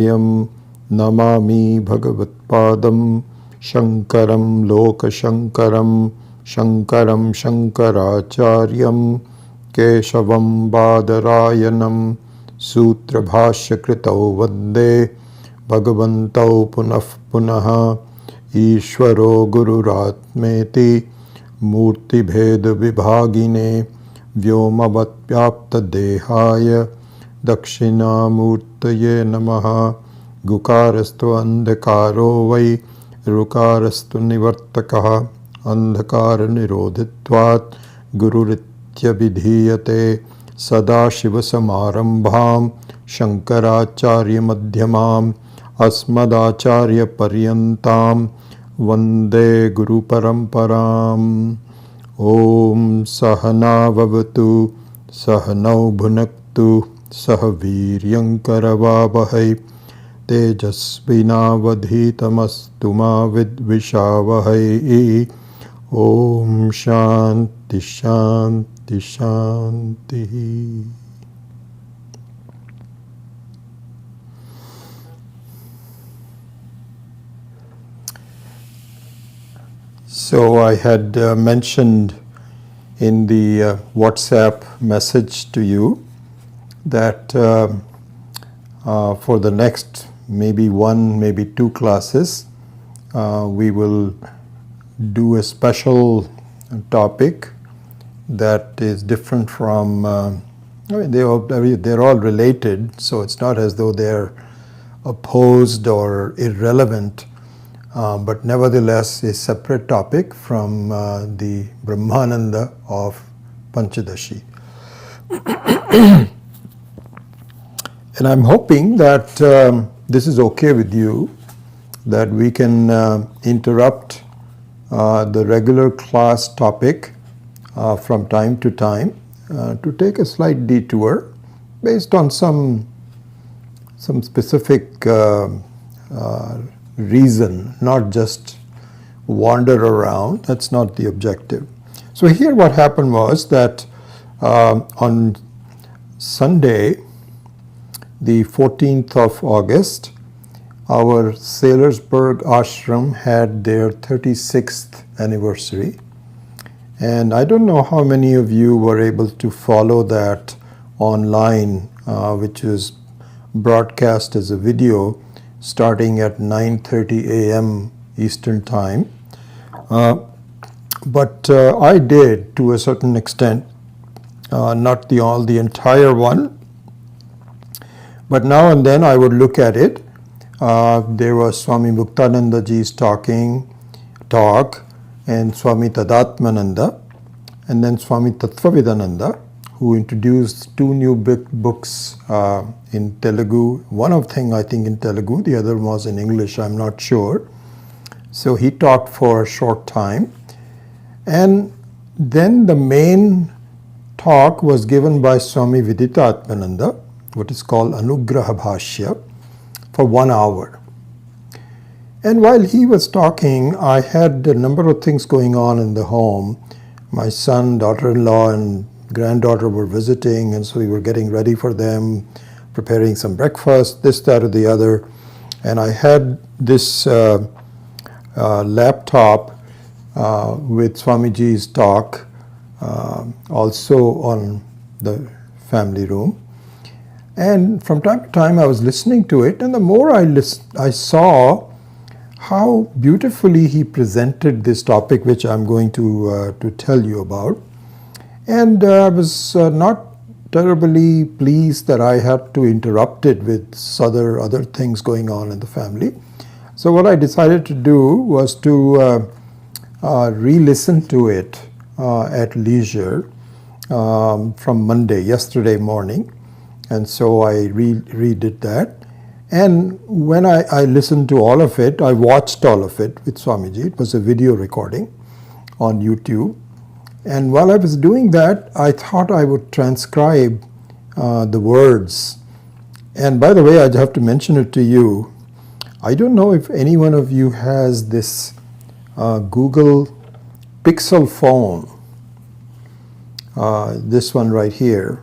Yam Namami Bhagavatpadam Shankaram Lokashankaram Shankaram Shankaracharyam Keshavam Badarayanam Sutra Bhashya Kritau Vande Bhagavantau Punah Punaha Ishvaro Gururatmeti Murti Bheda Vibhagine Vyomavat Vyapta Dehaya Dakshinamurtaye Namaha Gukarastu Andhakaro Vai Rukarastu Nivartakaha Andhakara Nirodhitvat Gururitya Vidhiyate Sadashiva Samarambham Shankaracharya Madhyamam Asmadacharya Paryantam Vande Guru Paramparam. Om Sahana Vavatu Sahanau Bhunaktu Sahaviryam Karavavahai Tejasvinavadhitamastu ma vidvishavahai. Om Shanti Shanti Shanti. So I had mentioned in the WhatsApp message to you that for the next maybe one, maybe two classes, we will do a special topic that is different from, they're all related, so it's not as though they're opposed or irrelevant, but nevertheless a separate topic from the Brahmananda of Panchadashi. And I'm hoping that this is okay with you, that we can interrupt the regular class topic from time to time to take a slight detour based on some specific reason, not just wander around. That's not the objective. So here what happened was that on Sunday, the 14th of August, our Sailorsburg ashram had their 36th anniversary. And I don't know how many of you were able to follow that online, which was broadcast as a video starting at 9:30 a.m. Eastern Time. But I did to a certain extent, not the entire one. But now and then I would look at it. There was Swami Muktananda ji's talk, and Swami Tadatmananda, and then Swami Tattvavidananda, who introduced two new books in Telugu. One of them I think in Telugu, the other was in English, I'm not sure. So he talked for a short time. And then the main talk was given by Swami Viditatmananda, what is called Anugraha Bhashya, for 1 hour. And while he was talking, I had a number of things going on in the home. My son, daughter-in-law, and granddaughter were visiting, and so we were getting ready for them, preparing some breakfast, this, that, or the other. And I had this laptop with Swamiji's talk also on the family room. And from time to time I was listening to it, and the more I saw how beautifully he presented this topic, which I'm going to tell you about. And I was not terribly pleased that I had to interrupt it with other things going on in the family. So what I decided to do was to re-listen to it at leisure from yesterday morning. And so I redid that. And when I listened to all of it, I watched all of it with Swamiji. It was a video recording on YouTube. And while I was doing that, I thought I would transcribe the words. And by the way, I have to mention it to you. I don't know if any one of you has this Google Pixel phone. This one right here.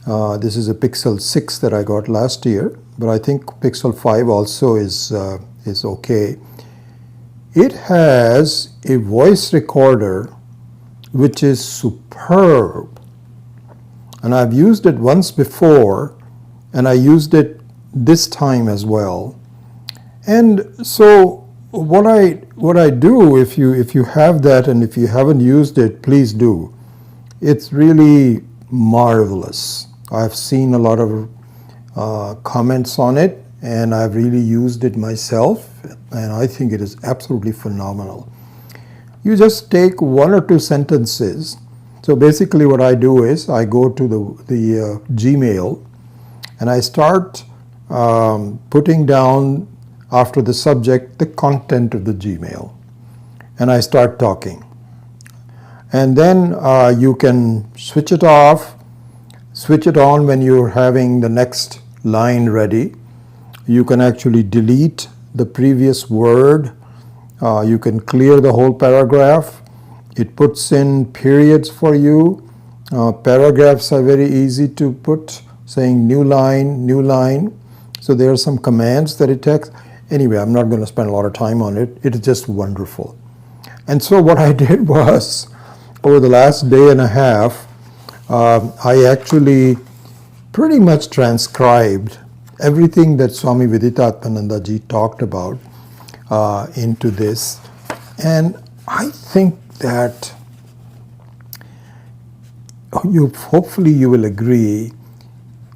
This is a Pixel 6 that I got last year. but I think Pixel 5 also is okay. It has a voice recorder which is superb, and I've used it once before, and I used it this time as well. And so what I do, if you have that, and if you haven't used it, please do. It's really marvelous. I've seen a lot of comments on it, and I've really used it myself, and I think it is absolutely phenomenal. You just take one or two sentences. So basically what I do is I go to the Gmail, and I start putting down after the subject the content of the Gmail, and I start talking. And then you can switch it off, switch it on when you're having the next line ready. You can actually delete the previous word. You can clear the whole paragraph. It puts in periods for you. Paragraphs are very easy to put, saying new line, new line. So there are some commands that it takes. Anyway, I'm not going to spend a lot of time on it. It is just wonderful. And so what I did was, over the last day and a half, I actually pretty much transcribed everything that Swami Viditatmananda ji talked about into this. And I think that hopefully you will agree,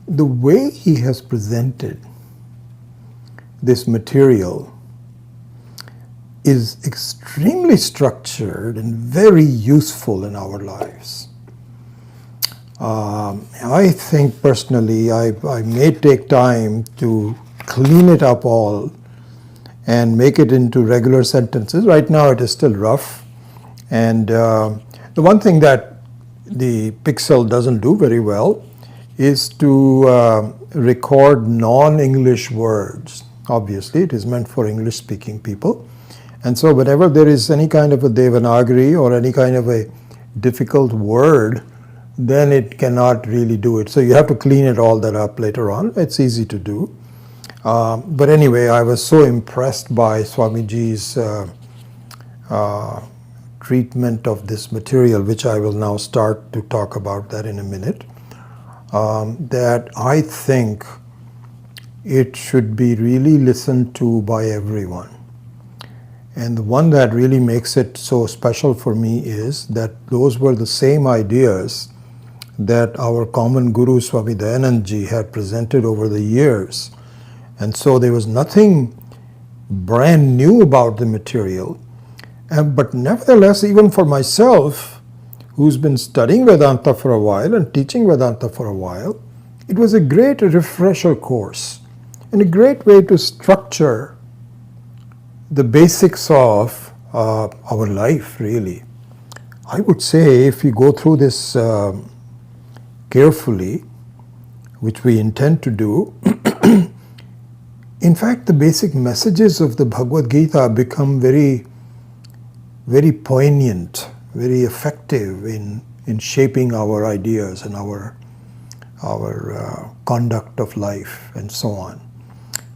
the way he has presented this material is extremely structured and very useful in our lives. I think personally I may take time to clean it up all and make it into regular sentences. Right now it is still rough, and the one thing that the Pixel doesn't do very well is to record non-English words. Obviously it is meant for English speaking people, and so whenever there is any kind of a Devanagari or any kind of a difficult word, then it cannot really do it. So you have to clean it all that up later on. It's easy to do. But anyway, I was so impressed by Swamiji's treatment of this material, which I will now start to talk about that in a minute, that I think it should be really listened to by everyone. And the one that really makes it so special for me is that those were the same ideas that our common Guru Swami Dayanand Ji had presented over the years. And so there was nothing brand new about the material. But nevertheless, even for myself, who's been studying Vedanta for a while and teaching Vedanta for a while, it was a great refresher course and a great way to structure the basics of our life, really. I would say if we go through this carefully, which we intend to do, in fact, the basic messages of the Bhagavad Gita become very, very poignant, very effective in shaping our ideas and our conduct of life and so on.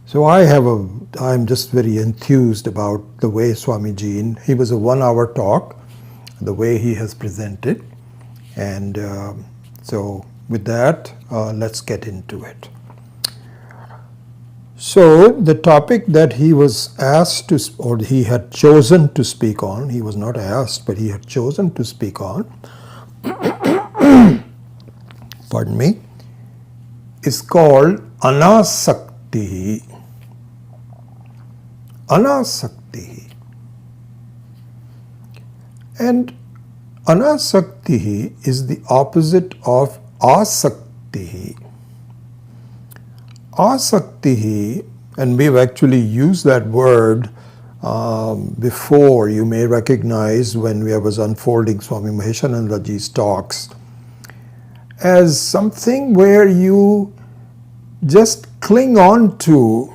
So I'm just very enthused about the way Swamiji, he was a 1-hour talk, the way he has presented. And so with that, let's get into it. So the topic that he was asked to, or he had chosen to speak on, he was not asked, but he had chosen to speak on, pardon me, is called Anasakti. Anasakti. And Anasakti is the opposite of Asakti. Asakti, and we've actually used that word before. You may recognize when I was unfolding Swami Maheshananda Ji's talks, as something where you just cling on to.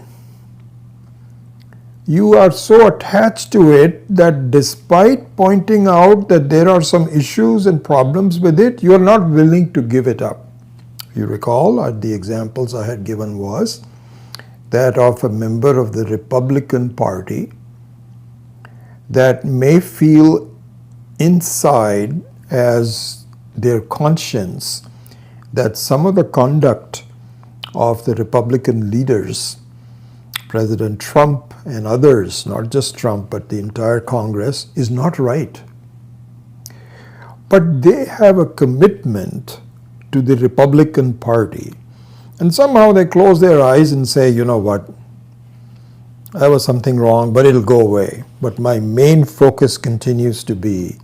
You are so attached to it that despite pointing out that there are some issues and problems with it, you are not willing to give it up. You recall the examples I had given was that of a member of the Republican Party that may feel inside as their conscience that some of the conduct of the Republican leaders, President Trump and others, not just Trump, but the entire Congress, is not right. But they have a commitment to the Republican Party. And somehow they close their eyes and say, you know what, I was something wrong, but it'll go away. But my main focus continues to be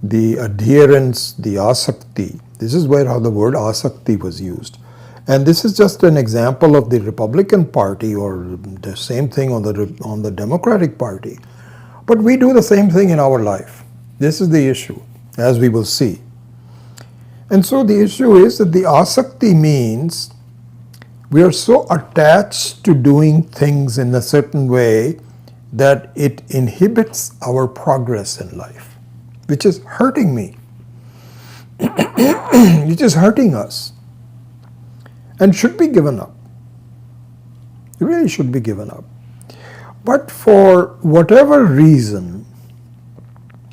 the adherence, the Anasakti. This is where how the word Anasakti was used. And this is just an example of the Republican Party, or the same thing on the Democratic Party. But we do the same thing in our life. This is the issue, as we will see. And so the issue is that the Anasakti means we are so attached to doing things in a certain way that it inhibits our progress in life, which is hurting me, which is hurting us, and should be given up. It really should be given up. But for whatever reason,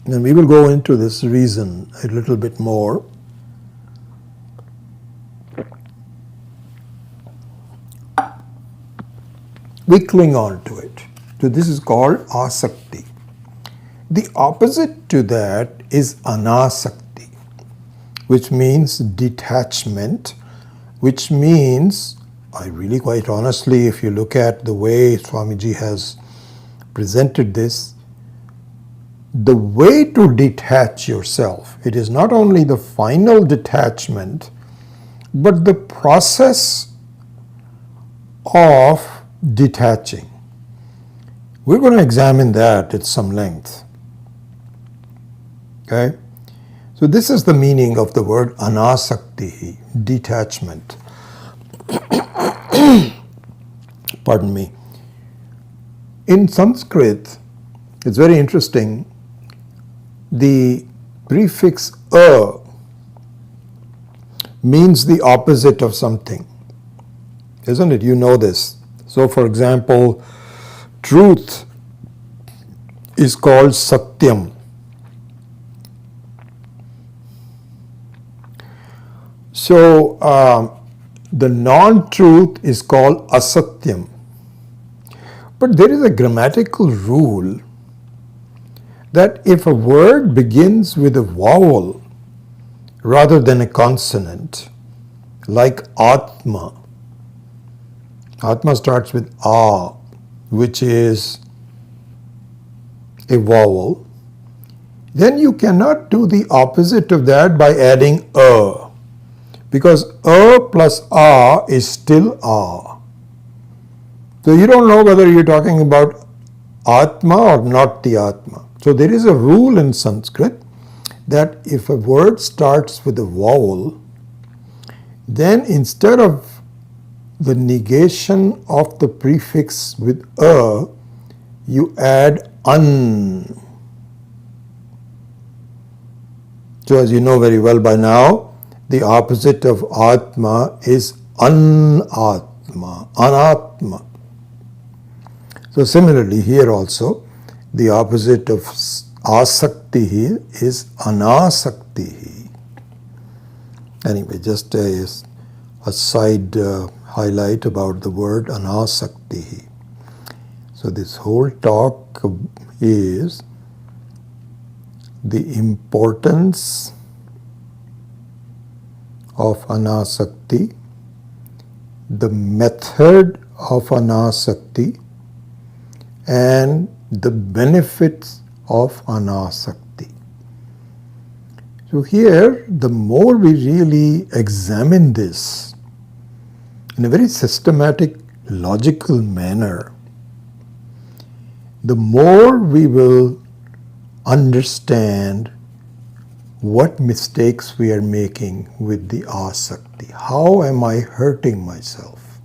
and we will go into this reason a little bit more, we cling on to it. So this is called Anasakti. The opposite to that is Anasakti, which means detachment, which means, I really quite honestly, if you look at the way Swamiji has presented this, the way to detach yourself, it is not only the final detachment, but the process of detaching. We're going to examine that at some length. Okay? So this is the meaning of the word Anasakti, detachment. Pardon me. In Sanskrit, it's very interesting, the prefix a means the opposite of something. Isn't it? You know this. So, for example, truth is called Satyam. So, the non-truth is called Asatyam. But there is a grammatical rule that if a word begins with a vowel rather than a consonant, like Atma, Atma starts with A, which is a vowel, then you cannot do the opposite of that by adding A, because A plus A is still A. So you don't know whether you're talking about Atma or not the Atma. So there is a rule in Sanskrit that if a word starts with a vowel, then instead of the negation of the prefix with a, you add an. So as you know very well by now, the opposite of Atma is Anatma, Anatma. So similarly here also, the opposite of Asakti is Anasakti. Anyway, just a side highlight about the word Anasakti. So this whole talk is the importance of Anasakti, the method of Anasakti, and the benefits of Anasakti. So here, the more we really examine this in a very systematic, logical manner, the more we will understand what mistakes we are making with the Asakti. How am I hurting myself?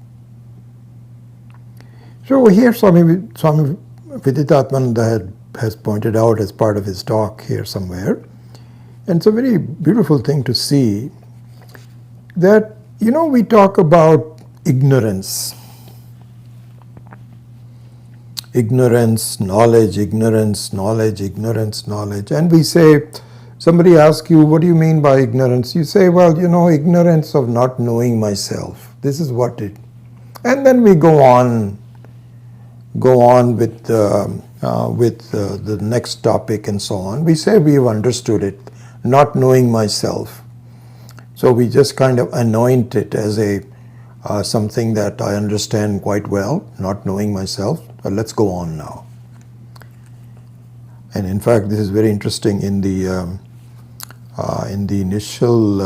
So here Swami Viditatmananda has pointed out as part of his talk here somewhere, and it's a very beautiful thing to see that, we talk about ignorance. ignorance, knowledge, ignorance, knowledge, ignorance, knowledge. And we say, somebody asks you, what do you mean by ignorance? You say, well, ignorance of not knowing myself. This is what it. And then we go on with the next topic and so on. We say we've understood it, not knowing myself. So we just kind of anoint it as something that I understand quite well, not knowing myself. But let's go on now. And in fact, this is very interesting. In the initial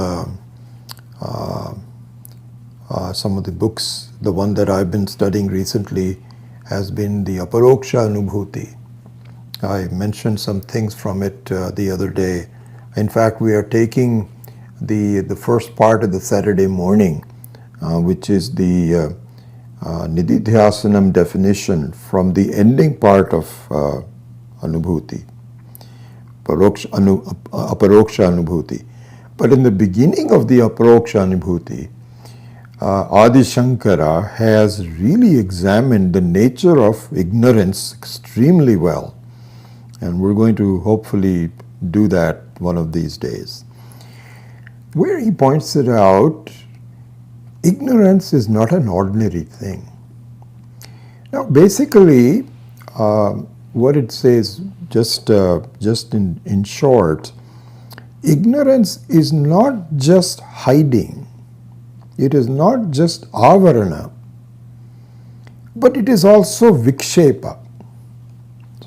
some of the books, the one that I've been studying recently has been the Aparoksha Anubhuti. I mentioned some things from it the other day. In fact, we are taking the first part of the Saturday morning, which is the Nididhyasanam definition from the ending part of Anubhuti, Aparoksha Anubhuti. But in the beginning of the Aparoksha Anubhuti, Adi Shankara has really examined the nature of ignorance extremely well. And we're going to hopefully do that one of these days. Where he points it out, ignorance is not an ordinary thing. Now, basically, what it says, just in short, ignorance is not just hiding. It is not just avarana, but it is also vikshepa.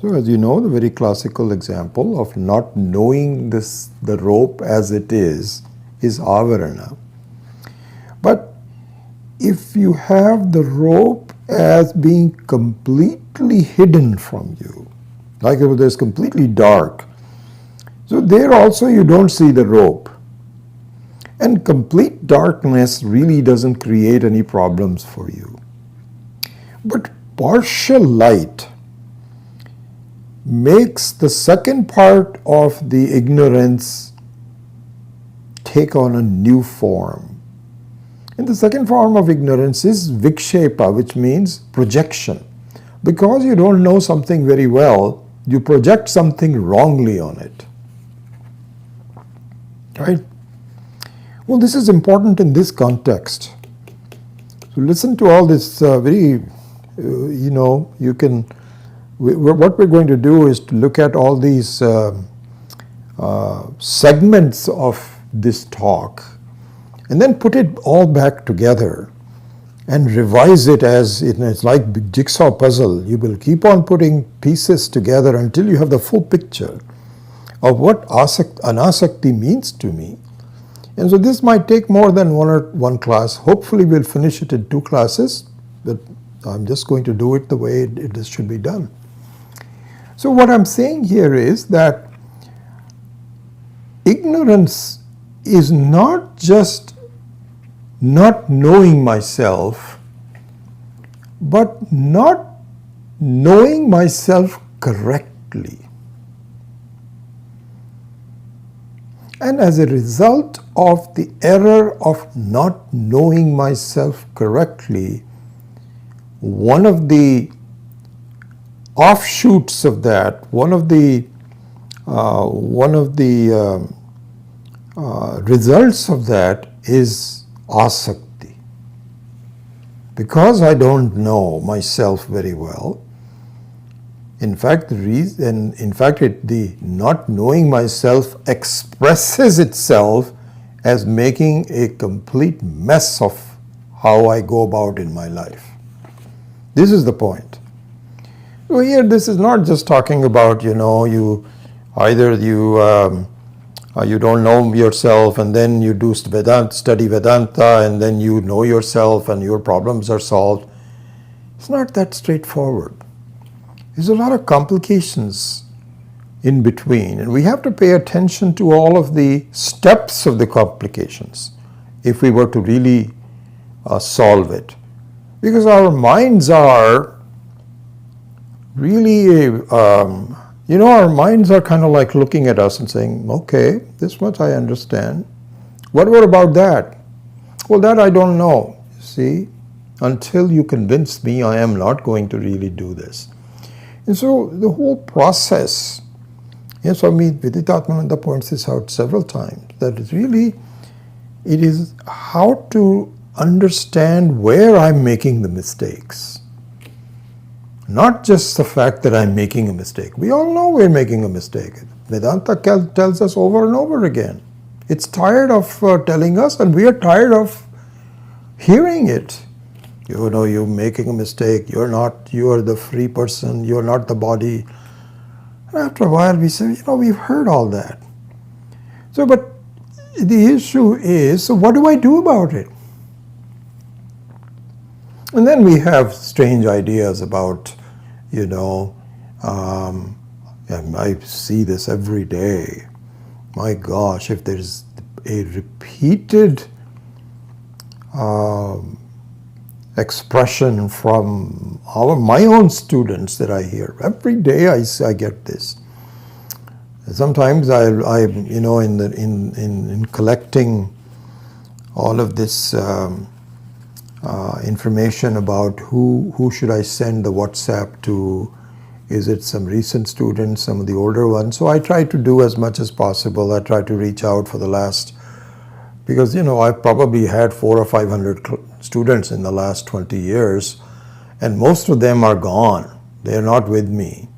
So as you know, the very classical example of not knowing the rope as it is avarana. But if you have the rope as being completely hidden from you, like if it is completely dark, so there also you don't see the rope. And complete darkness really doesn't create any problems for you. But partial light makes the second part of the ignorance take on a new form. And the second form of ignorance is vikshepa, which means projection. Because you don't know something very well, you project something wrongly on it. Right? Well, this is important in this context. So listen to all this very, you can, what we're going to do is to look at all these segments of this talk and then put it all back together and revise it as it's like a jigsaw puzzle. You will keep on putting pieces together until you have the full picture of what Anasakti means to me. And so this might take more than one class. Hopefully we'll finish it in 2 classes, but I'm just going to do it the way it should be done. So what I'm saying here is that ignorance is not just not knowing myself, but not knowing myself correctly. And as a result of the error of not knowing myself correctly, one of the offshoots of that, one of the results of that is asakti. Because I don't know myself very well, in fact, the not knowing myself expresses itself as making a complete mess of how I go about in my life. This is the point. So here, this is not just talking about, you don't know yourself and then you do study Vedanta and then you know yourself and your problems are solved. It's not that straightforward. There's a lot of complications in between, and we have to pay attention to all of the steps of the complications if we were to really solve it. Because our minds are really, our minds are kind of like looking at us and saying, okay, this much I understand. What about that? Well, that I don't know. See, until you convince me, I am not going to really do this. And so the whole process, Swami Viditatmananda points this out several times, that it's really, it is how to understand where I'm making the mistakes. Not just the fact that I'm making a mistake. We all know we're making a mistake. Vedanta tells us over and over again. It's tired of telling us, and we are tired of hearing it. You're making a mistake. You are the free person. You're not the body. And after a while we say, we've heard all that. So, but the issue is, so what do I do about it? And then we have strange ideas about, I see this every day. My gosh, if there's a repeated expression from my own students that I hear every day, I get this. Sometimes in collecting all of this information about who should I send the WhatsApp to. Is it some recent students, some of the older ones? So I try to do as much as possible. I try to reach out for the last, because I've probably had 400 or 500 students in the last 20 years, and most of them are gone. They're not with me.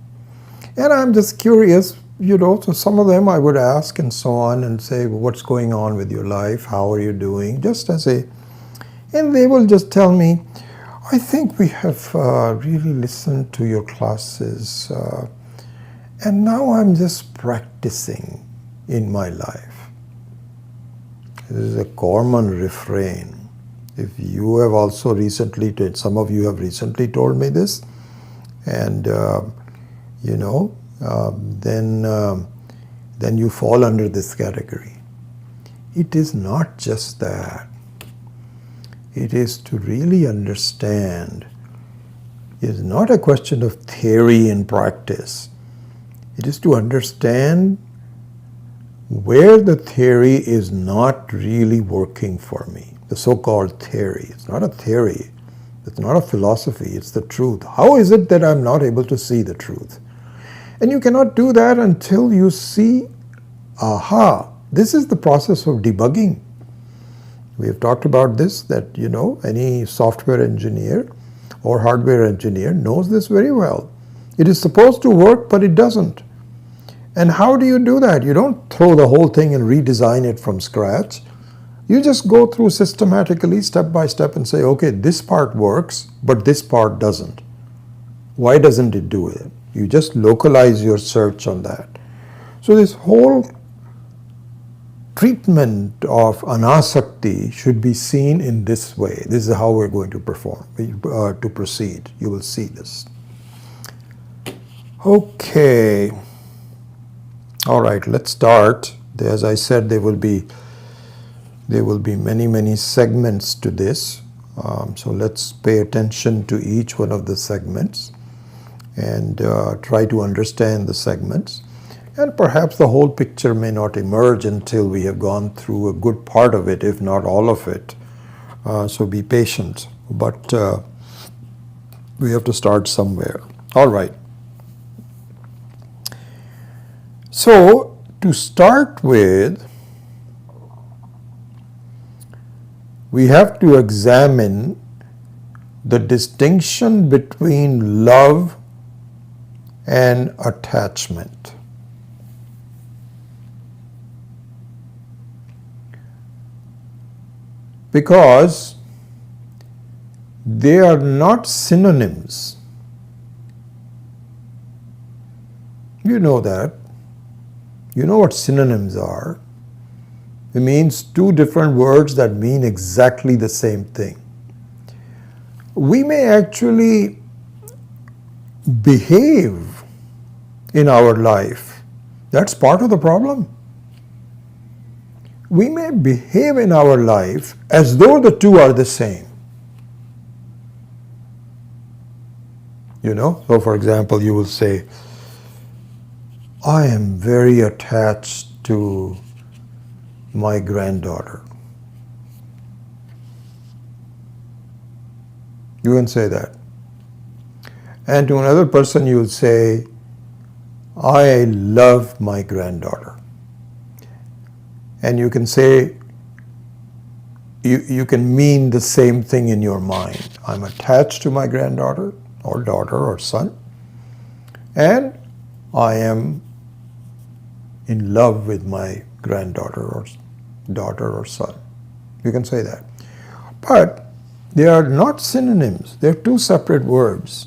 And I'm just curious, so some of them I would ask and so on and say, what's going on with your life? How are you doing? And they will just tell me, I think we have really listened to your classes, and now I'm just practicing in my life. This is a common refrain. If you have also recently, some of you have recently told me this, and then you fall under this category. It is not just that. It is to really understand. It's not a question of theory and practice. It is to understand where the theory is not really working for me. The so-called theory. It's not a theory. It's not a philosophy. It's the truth. How is it that I'm not able to see the truth? And you cannot do that until you see, this is the process of debugging. We have talked about this, that any software engineer or hardware engineer knows this very well. It is supposed to work, but it doesn't. And how do you do that? You don't throw the whole thing and redesign it from scratch. You just go through systematically, step by step, and say, okay, this part works, but this part doesn't. Why doesn't it do it? You just localize your search on that. So this whole treatment of Anasakti should be seen in this way. This is how we're going to proceed. You will see this. Okay. All right, let's start. As I said, there will be many segments to this. So let's pay attention to each one of the segments and try to understand the segments. And perhaps the whole picture may not emerge until we have gone through a good part of it, if not all of it. So be patient. But we have to start somewhere. All right. So to start with, we have to examine the distinction between love and attachment. Because they are not synonyms. You know that. You know what synonyms are. It means two different words that mean exactly the same thing. We may actually behave in our life. That's part of the problem. We may behave in our life as though the two are the same. So for example, you will say, I am very attached to my granddaughter. You can say that. And to another person you will say, I love my granddaughter. And you can say, you can mean the same thing in your mind. I'm attached to my granddaughter or daughter or son, and I am in love with my granddaughter or daughter or son. You can say that. But they are not synonyms. They're two separate words.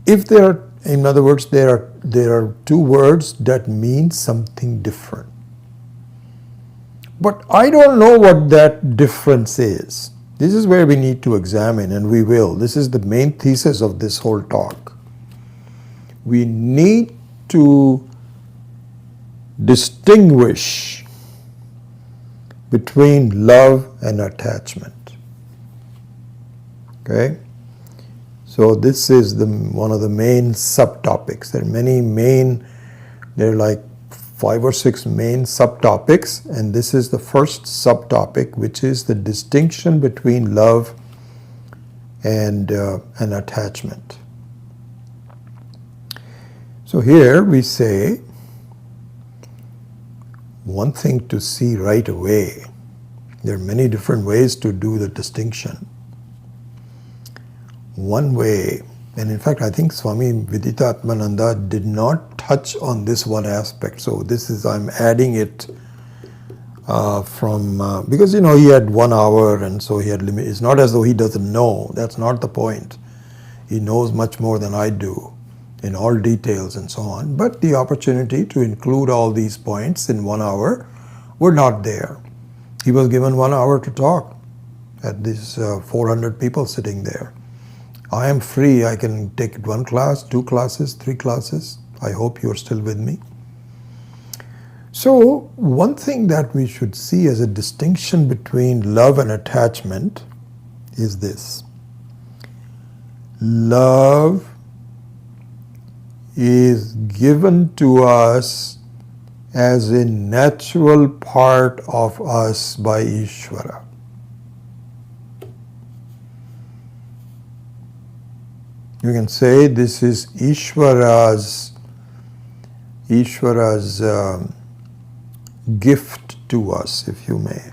If they are, in other words, there are two words that mean something different. But I don't know what that difference is. This is where we need to examine, and we will. This is the main thesis of this whole talk. We need to distinguish between love and attachment. Okay? So this is one of the main subtopics. There are like 5 or 6 main subtopics, and this is the first subtopic, which is the distinction between love and an attachment. So here we say, one thing to see right away, there are many different ways to do the distinction. One way, and in fact I think Swami Viditatmananda did not touch on this one aspect, so this is, I'm adding it because he had 1 hour, and so he had limit. It's not as though he doesn't know. That's not the point. He knows much more than I do in all details and so on, but the opportunity to include all these points in 1 hour were not there. He was given 1 hour to talk at these 400 people sitting there. I am free. I can take 1 class, 2 classes, 3 classes. I hope you're still with me. So one thing that we should see as a distinction between love and attachment is this. Love is given to us as a natural part of us by Ishvara. You can say this is Ishvara's gift to us, if you may.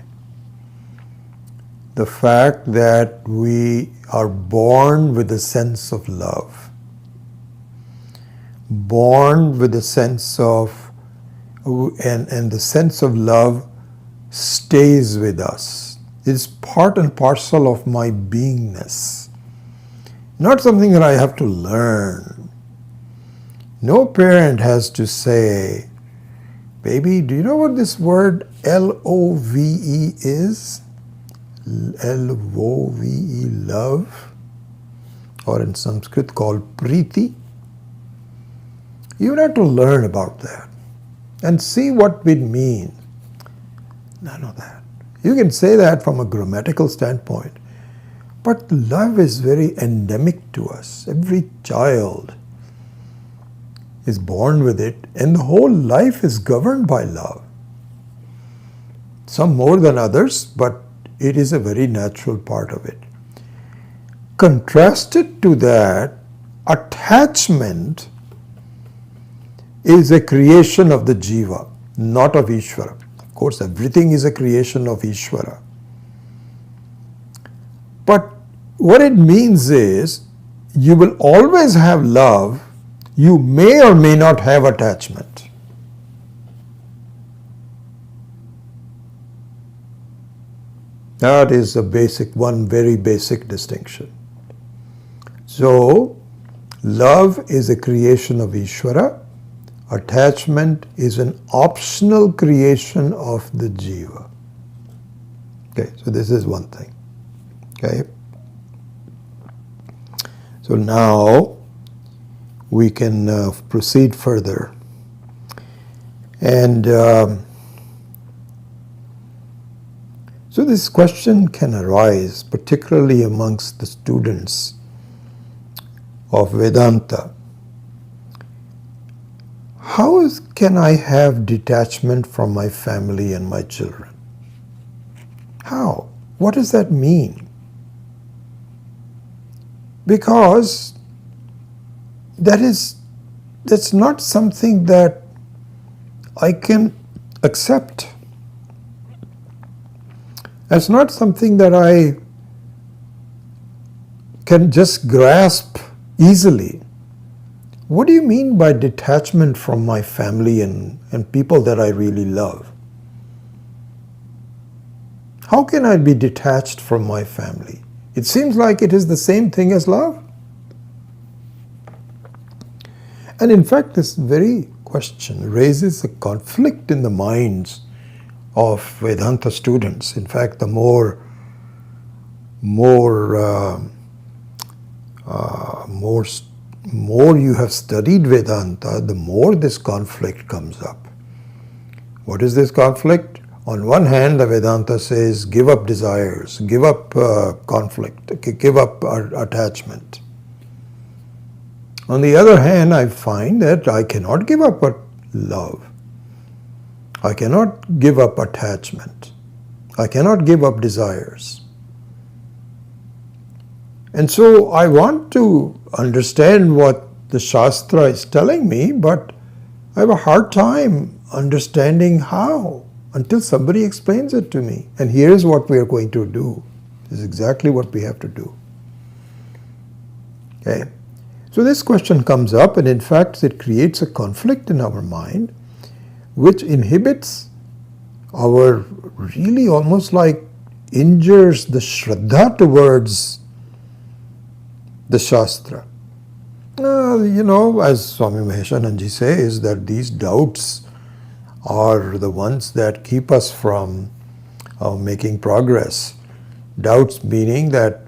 The fact that we are born with a sense of love, born with a sense of, and the sense of love stays with us. It's part and parcel of my beingness. Not something that I have to learn. No parent has to say, baby, do you know what this word L-O-V-E is? L-O-V-E, love, or in Sanskrit called priti. You have to learn about that and see what it means. None of that. You can say that from a grammatical standpoint. But love is very endemic to us. Every child is born with it, and the whole life is governed by love. Some more than others, but it is a very natural part of it. Contrasted to that, attachment is a creation of the jiva, not of Ishvara. Of course, everything is a creation of Ishvara. But what it means is, you will always have love, you may or may not have attachment. That is a one very basic distinction. So, love is a creation of Ishvara, attachment is an optional creation of the jiva. Okay, so this is one thing. Okay. So now we can proceed further. And so this question can arise, particularly amongst the students of Vedanta. How can I have detachment from my family and my children? How? What does that mean? Because that's not something that I can accept. That's not something that I can just grasp easily. What do you mean by detachment from my family and people that I really love? How can I be detached from my family? It seems like it is the same thing as love. And in fact, this very question raises a conflict in the minds of Vedanta students. In fact, the more you have studied Vedanta, the more this conflict comes up. What is this conflict? On one hand, the Vedanta says, give up desires, give up conflict, give up attachment. On the other hand, I find that I cannot give up love. I cannot give up attachment. I cannot give up desires. And so I want to understand what the Shastra is telling me, but I have a hard time understanding how until somebody explains it to me. And here's what we are going to do. This is exactly what we have to do. Okay. So this question comes up, and in fact it creates a conflict in our mind which inhibits our, really almost like injures the Shraddha towards the Shastra. As Swami Maheshananji says, that these doubts are the ones that keep us from making progress. Doubts meaning that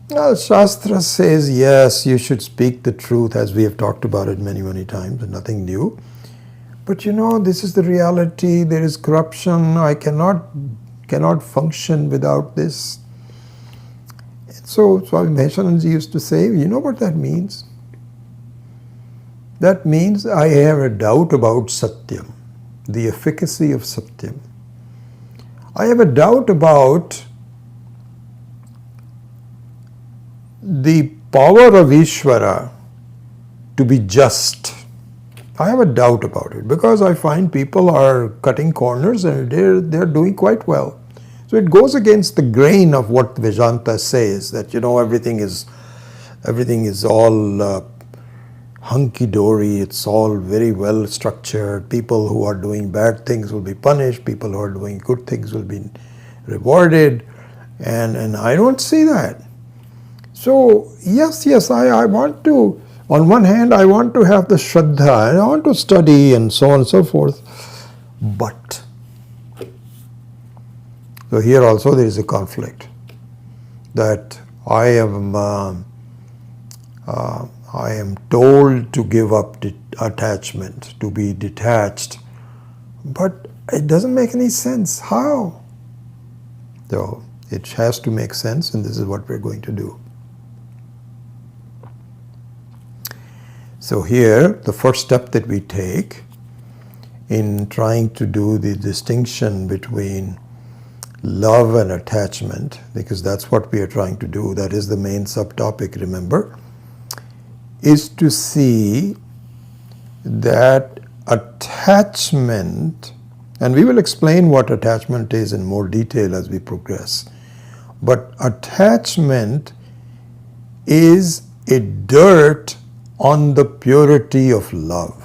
Shastra says, yes, you should speak the truth, as we have talked about it many, many times, and nothing new. But this is the reality, there is corruption, I cannot function without this. So Swami Maheshananji used to say, you know what that means? That means I have a doubt about Satyam, the efficacy of Satyam. I have a doubt about the power of Ishvara to be just. I have a doubt about it because I find people are cutting corners and they're doing quite well. So it goes against the grain of what Vedanta says, that everything is all hunky-dory, it's all very well structured. People who are doing bad things will be punished, people who are doing good things will be rewarded, and I don't see that. So yes, I want to, on one hand I want to have the Shraddha, and I want to study and so on and so forth, but so here also there is a conflict, that I am told to give up attachment, to be detached, but it doesn't make any sense. How? So it has to make sense, and this is what we're going to do. So here, the first step that we take in trying to do the distinction between love and attachment, because that's what we are trying to do, that is the main subtopic, remember, is to see that attachment, and we will explain what attachment is in more detail as we progress, but attachment is a dirt on the purity of love.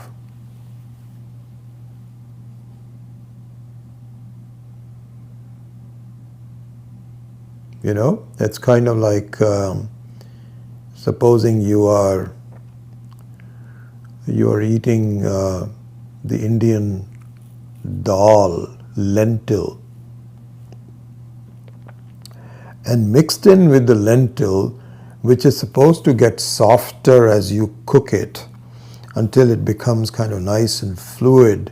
It's kind of like supposing you are eating the Indian dal, lentil, and mixed in with the lentil, which is supposed to get softer as you cook it until it becomes kind of nice and fluid,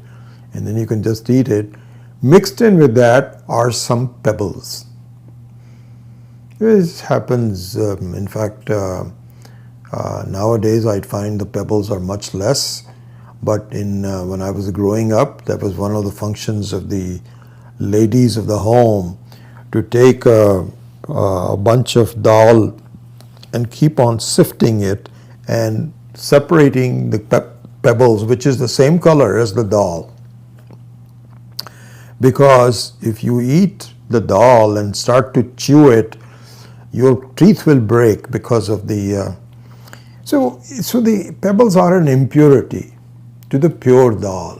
and then you can just eat it. Mixed in with that are some pebbles. This happens, in fact, nowadays I find the pebbles are much less, but when I was growing up, that was one of the functions of the ladies of the home, to take a bunch of dal and keep on sifting it and separating the pebbles, which is the same color as the doll. Because if you eat the doll and start to chew it, your teeth will break because of the... So the pebbles are an impurity to the pure doll.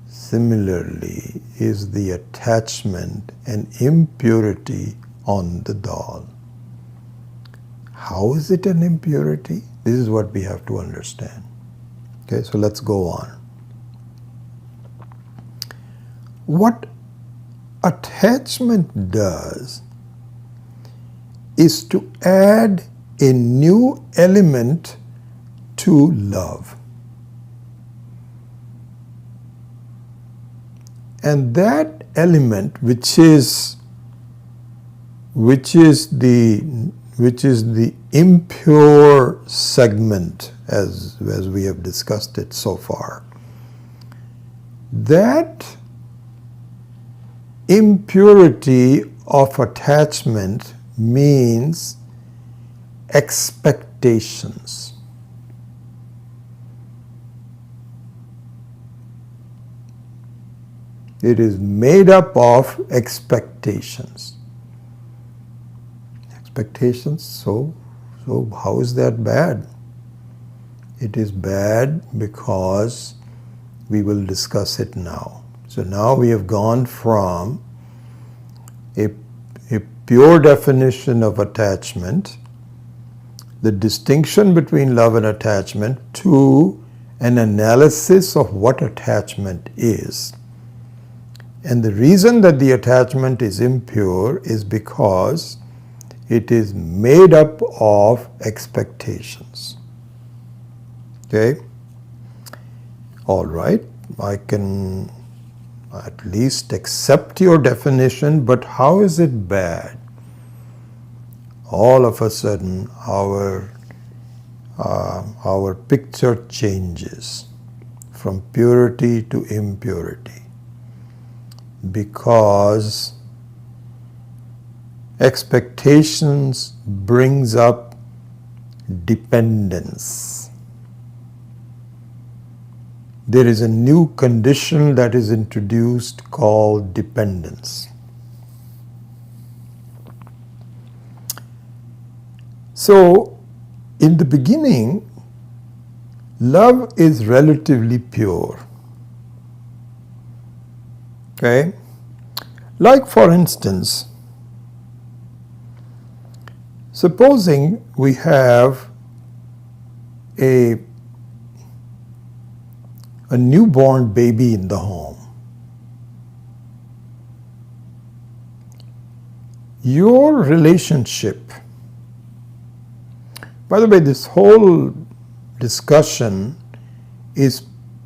Similarly, is the attachment an impurity on the doll? How is it an impurity? This is what we have to understand. Okay, so let's go on. What attachment does is to add a new element to love. And that element, which is the impure segment, as we have discussed it so far, that impurity of attachment means expectations. It is made up of expectations. Expectations, so how is that bad? It is bad because we will discuss it now. So now we have gone from a pure definition of attachment, the distinction between love and attachment, to an analysis of what attachment is. And the reason that the attachment is impure is because it is made up of expectations. Okay? All right, I can at least accept your definition, but how is it bad? All of a sudden, our picture changes from purity to impurity, because expectations brings up dependence. There is a new condition that is introduced called dependence. So, in the beginning, love is relatively pure. Okay? Like, for instance, supposing we have a newborn baby in the home. Your relationship, by the way, this whole discussion is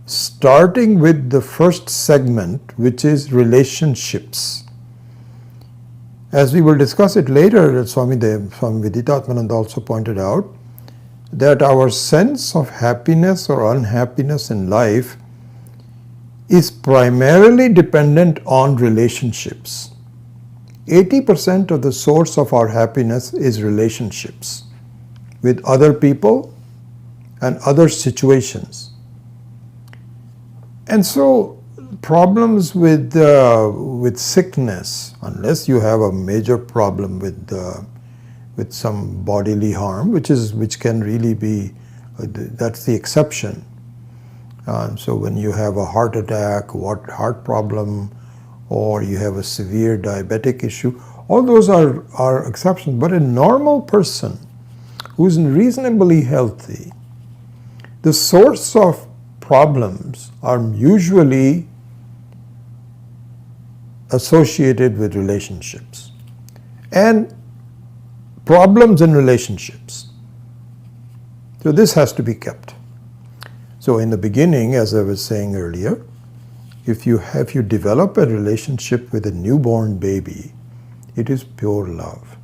starting with the first segment, which is relationships. As we will discuss it later, Swami Veditaatmananda also pointed out that our sense of happiness or unhappiness in life is primarily dependent on relationships. 80% of the source of our happiness is relationships with other people and other situations. And so problems with sickness, unless you have a major problem with some bodily harm, which can really be, that's the exception. So when you have a heart attack, heart problem, or you have a severe diabetic issue, all those are exceptions. But a normal person who's reasonably healthy, the source of problems are usually associated with relationships and problems in relationships. So this has to be kept. So in the beginning, as I was saying earlier, if you develop a relationship with a newborn baby, it is pure love.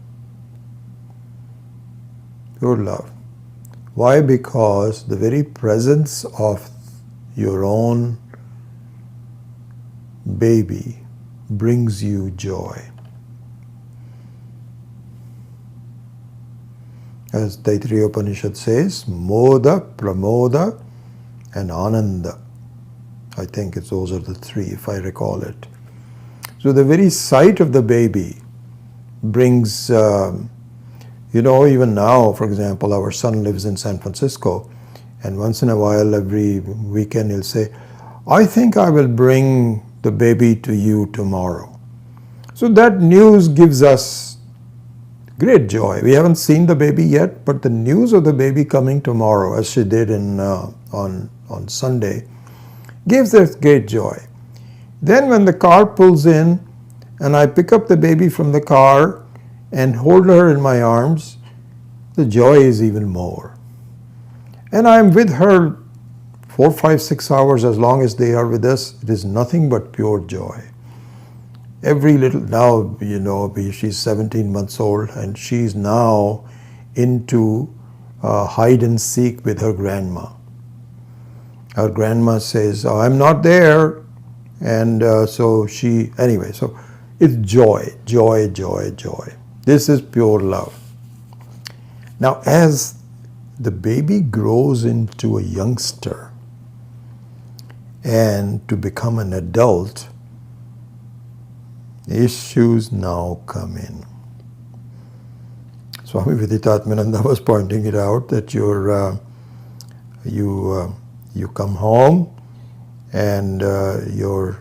Pure love. Why? Because the very presence of your own baby brings you joy. as Taittiriya Upanishad says, Moda, Pramoda and Ananda. I think those are the three, if I recall it. So the very sight of the baby brings, even now, for example, our son lives in San Francisco, and once in a while, every weekend, he'll say, I think I will bring the baby to you tomorrow. So that news gives us great joy. We haven't seen the baby yet, but the news of the baby coming tomorrow, as she did on Sunday, gives us great joy. Then when the car pulls in and I pick up the baby from the car and hold her in my arms, the joy is even more. And I'm with her 4, 5, 6 hours, as long as they are with us. It is nothing but pure joy. Every little, now, she's 17 months old and she's now into hide and seek with her grandma. Her grandma says, oh, I'm not there. And so it's joy, joy, joy, joy. This is pure love. Now, as the baby grows into a youngster and to become an adult, issues now come in. Swami Viditatmananda was pointing it out that you come home and your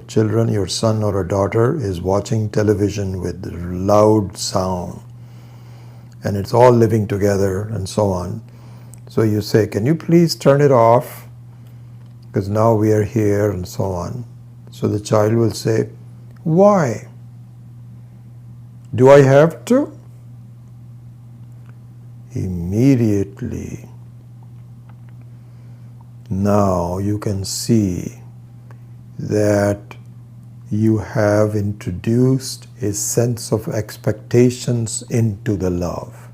children, your son or a daughter is watching television with loud sound, and it's all living together and so on. So you say, can you please turn it off, because now we are here and so on. So the child will say, why? Do I have to? Immediately, now you can see that you have introduced a sense of expectations into the love.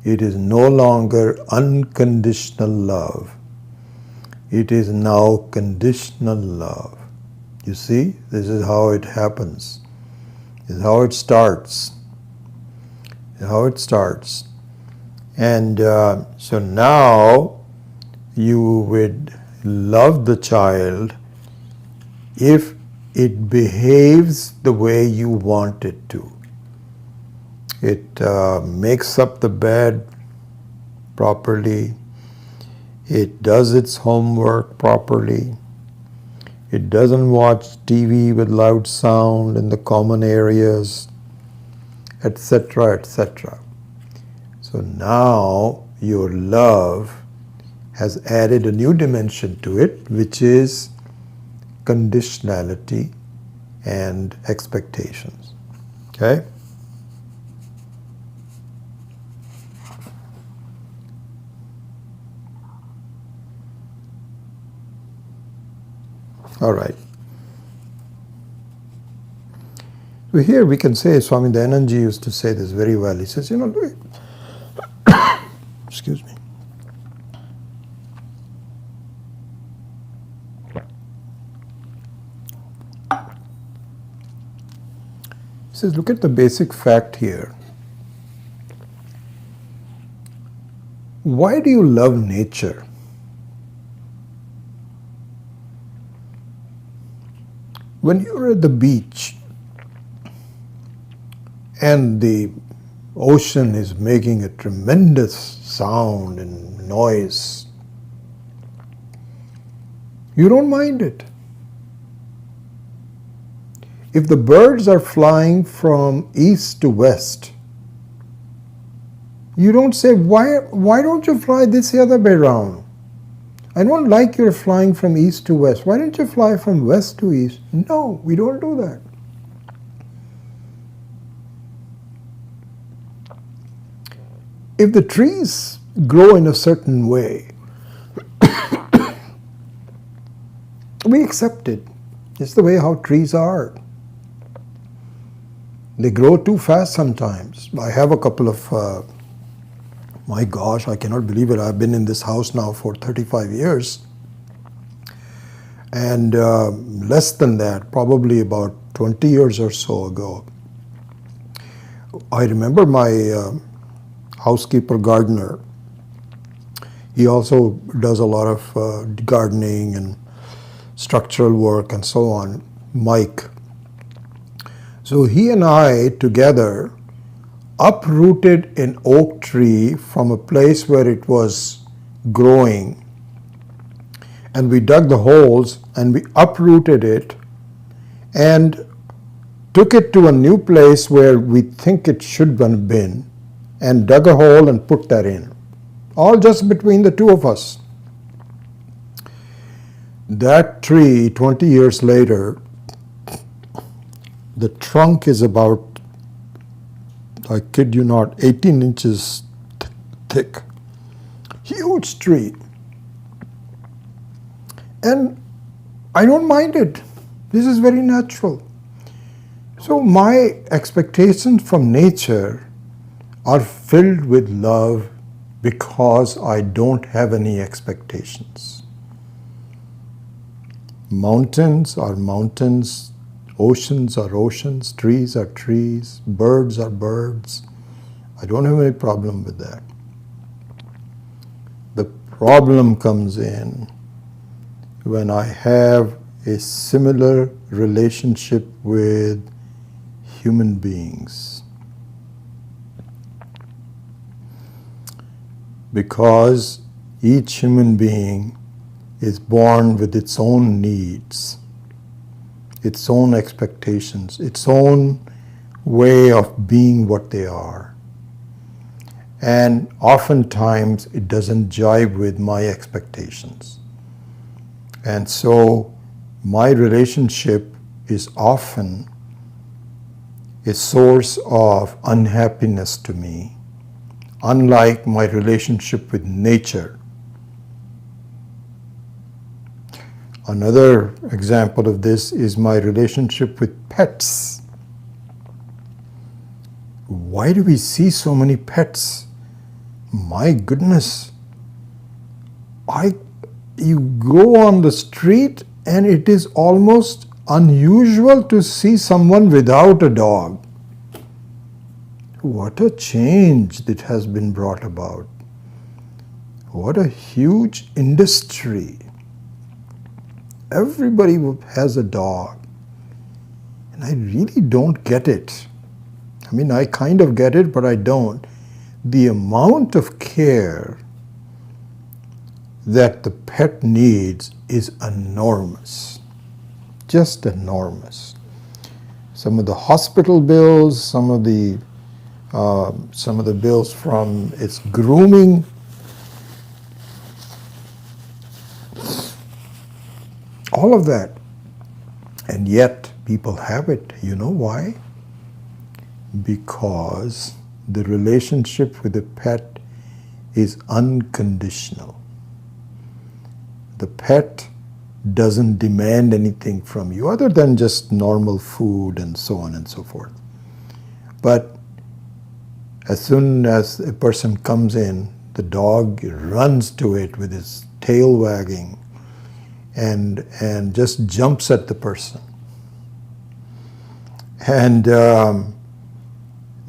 It is no longer unconditional love. It is now conditional love. You see, this is how it happens. This is how it starts. And so now you would love the child if it behaves the way you want it to. It makes up the bed properly. It does its homework properly. It doesn't watch TV with loud sound in the common areas, etc., etc. So now your love has added a new dimension to it, which is conditionality and expectations. Okay? All right. So here we can say, Swami Dayanand Ji used to say this very well. He says, look, excuse me. He says, look at the basic fact here. Why do you love nature? When you're at the beach and the ocean is making a tremendous sound and noise, you don't mind it. If the birds are flying from east to west, you don't say, why don't you fly this other way around? I don't like your flying from east to west. Why don't you fly from west to east? No, we don't do that. If the trees grow in a certain way, we accept it. It's the way how trees are. They grow too fast sometimes. I have a couple of, my gosh, I cannot believe it. I've been in this house now for 35 years. And less than that, probably about 20 years or so ago, I remember my housekeeper gardener. He also does a lot of gardening and structural work and so on, Mike. So he and I together uprooted an oak tree from a place where it was growing, and we dug the holes and we uprooted it and took it to a new place where we think it should have been, and dug a hole and put that in. All just between the two of us. That tree, 20 years later, the trunk is about, I kid you not, 18 inches thick. Huge tree. And I don't mind it. This is very natural. So my expectations from nature are filled with love because I don't have any expectations. Mountains are mountains, oceans are oceans, trees are trees, birds are birds. I don't have any problem with that. The problem comes in when I have a similar relationship with human beings. Because each human being is born with its own needs, its own expectations, its own way of being what they are. And oftentimes it doesn't jive with my expectations. And so my relationship is often a source of unhappiness to me, unlike my relationship with nature. Another example of this is my relationship with pets. Why do we see so many pets? My goodness. You go on the street and it is almost unusual to see someone without a dog. What a change that has been brought about. What a huge industry. Everybody has a dog. And I really don't get it. I mean, I kind of get it, but I don't. The amount of care that the pet needs is enormous. Just enormous. Some of the hospital bills, some of the bills from its grooming, all of that. And yet people have it. You know why? Because the relationship with the pet is unconditional. The pet doesn't demand anything from you other than just normal food and so on and so forth. But as soon as a person comes in, the dog runs to it with his tail wagging and just jumps at the person. And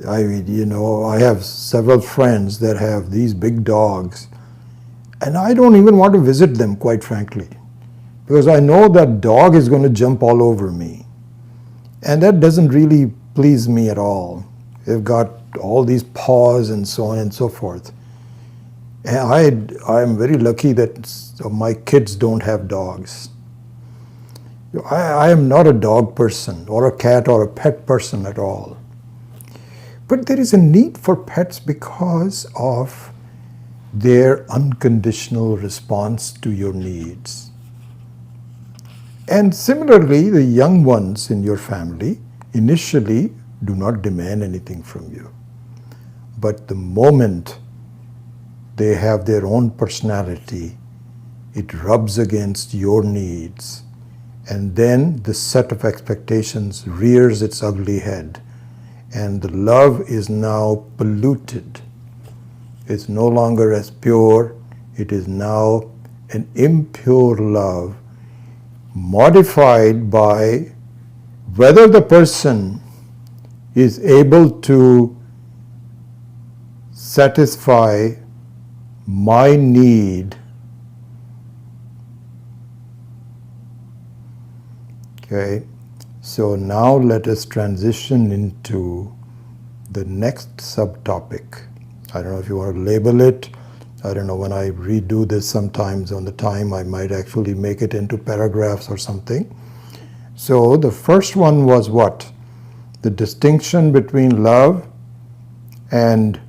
I have several friends that have these big dogs, and I don't even want to visit them, quite frankly, because I know that dog is going to jump all over me. And that doesn't really please me at all. They've got all these paws and so on and so forth. And I'm very lucky that my kids don't have dogs. I am not a dog person or a cat or a pet person at all. But there is a need for pets because of their unconditional response to your needs. And similarly, the young ones in your family initially do not demand anything from you. But the moment they have their own personality, it rubs against your needs. And then the set of expectations rears its ugly head. And the love is now polluted. It's no longer as pure. It is now an impure love, modified by whether the person is able to satisfy my need. Okay, so now let us transition into the next subtopic. I don't know if you want to label it. I don't know, when I redo this sometimes on the time, I might actually make it into paragraphs or something. So the first one was what? The distinction between love and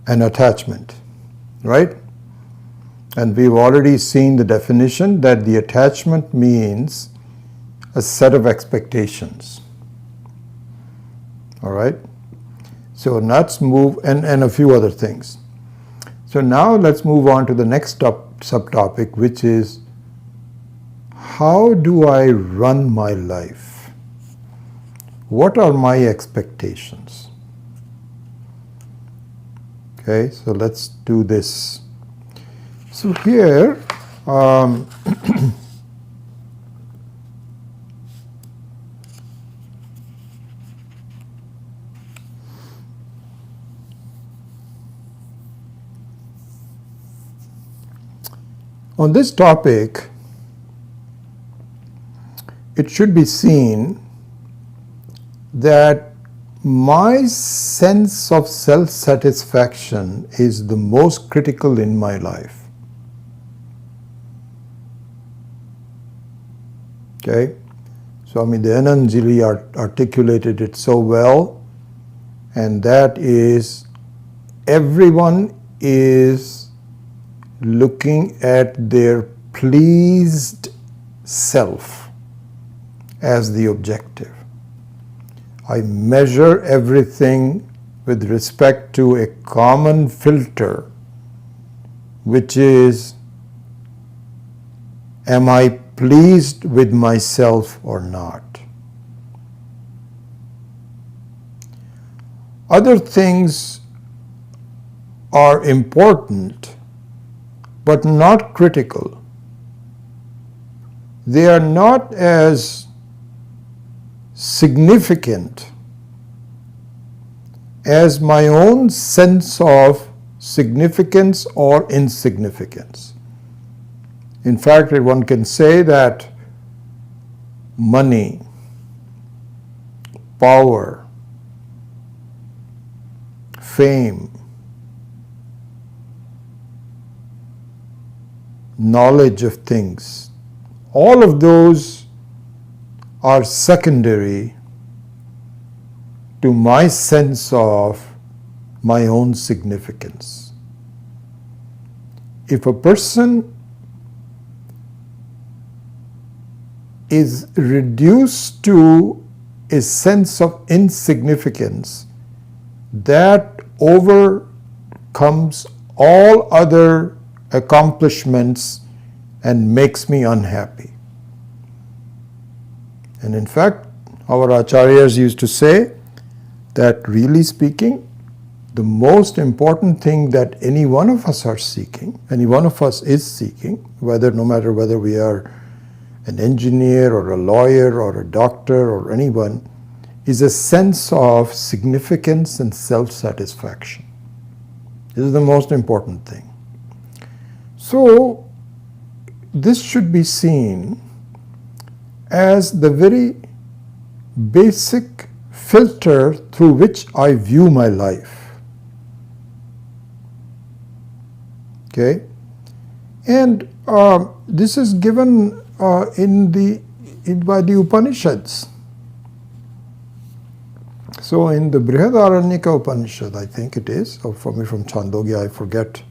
an attachment, right? And we've already seen the definition that the attachment means a set of expectations. All right? So let's move, and a few other things. So now let's move on to the next subtopic, which is, how do I run my life? What are my expectations? Okay, so let's do this. So here, on this topic, it should be seen that my sense of self-satisfaction is the most critical in my life. Okay? Swami Dayananjali articulated it so well, and that is, everyone is looking at their pleased self as the objective. I measure everything with respect to a common filter, which is, am I pleased with myself or not? Other things are important, but not critical. They are not as significant as my own sense of significance or insignificance. In fact, one can say that money, power, fame, knowledge of things, all of those are secondary to my sense of my own significance. If a person is reduced to a sense of insignificance, that overcomes all other accomplishments and makes me unhappy. And in fact, our acharyas used to say that, really speaking, the most important thing that any one of us are seeking, any one of us is seeking, no matter whether we are an engineer or a lawyer or a doctor or anyone, is a sense of significance and self-satisfaction. This is the most important thing. So this should be seen as the very basic filter through which I view my life. Okay? And this is given by the Upanishads. So in the Brihadaranyaka Upanishad, I think it is, or from Chandogya, I forget,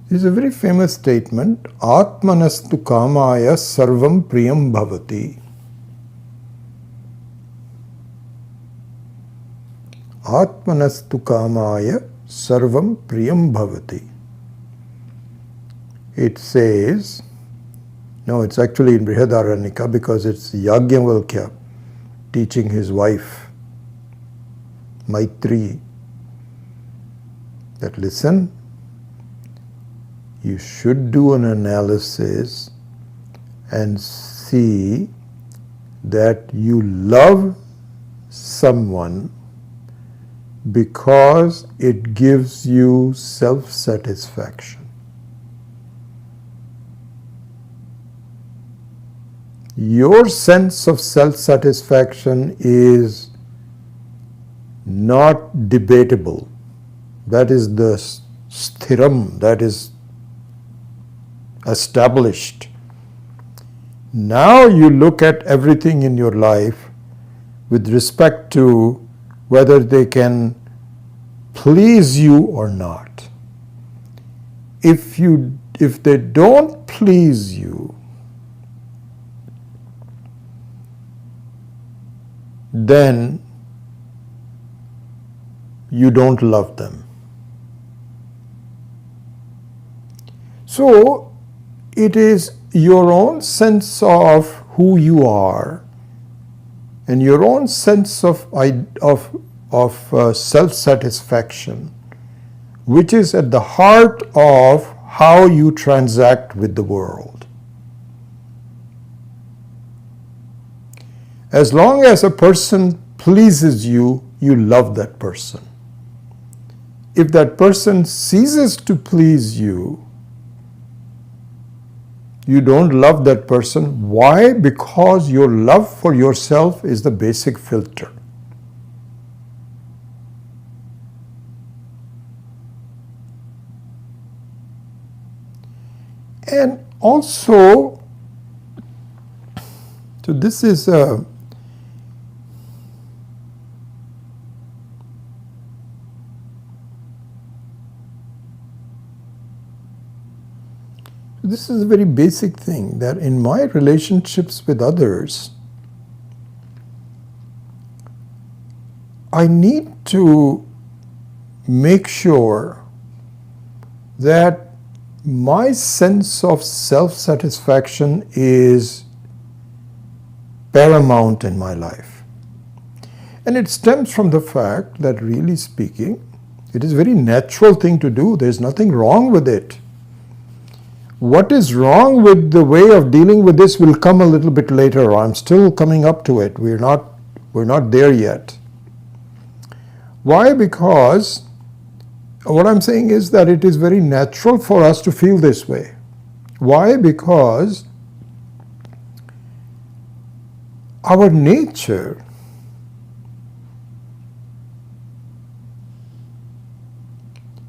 is a very famous statement, Atmanastu kamaya sarvam priyam bhavati. Atmanastu kamaya sarvam priyam bhavati. It says, no, it's actually in Brihadaranyaka because it's Yajnavalkya teaching his wife, Maitri, that listen, you should do an analysis and see that you love someone because it gives you self-satisfaction. Your sense of self-satisfaction is not debatable. That is the sthiram, that is established. Now you look at everything in your life with respect to whether they can please you or not. If they don't please you, then you don't love them. So it is your own sense of who you are and your own sense of self-satisfaction which is at the heart of how you transact with the world. As long as a person pleases you, you love that person. If that person ceases to please you, you don't love that person. Why? Because your love for yourself is the basic filter. And also, so this is this is a very basic thing, that in my relationships with others, I need to make sure that my sense of self-satisfaction is paramount in my life. And it stems from the fact that, really speaking, it is a very natural thing to do. There's nothing wrong with it. What is wrong with the way of dealing with this will come a little bit later. I'm still coming up to it. We're not there yet. Why? Because what I'm saying is that it is very natural for us to feel this way. Why? Because our nature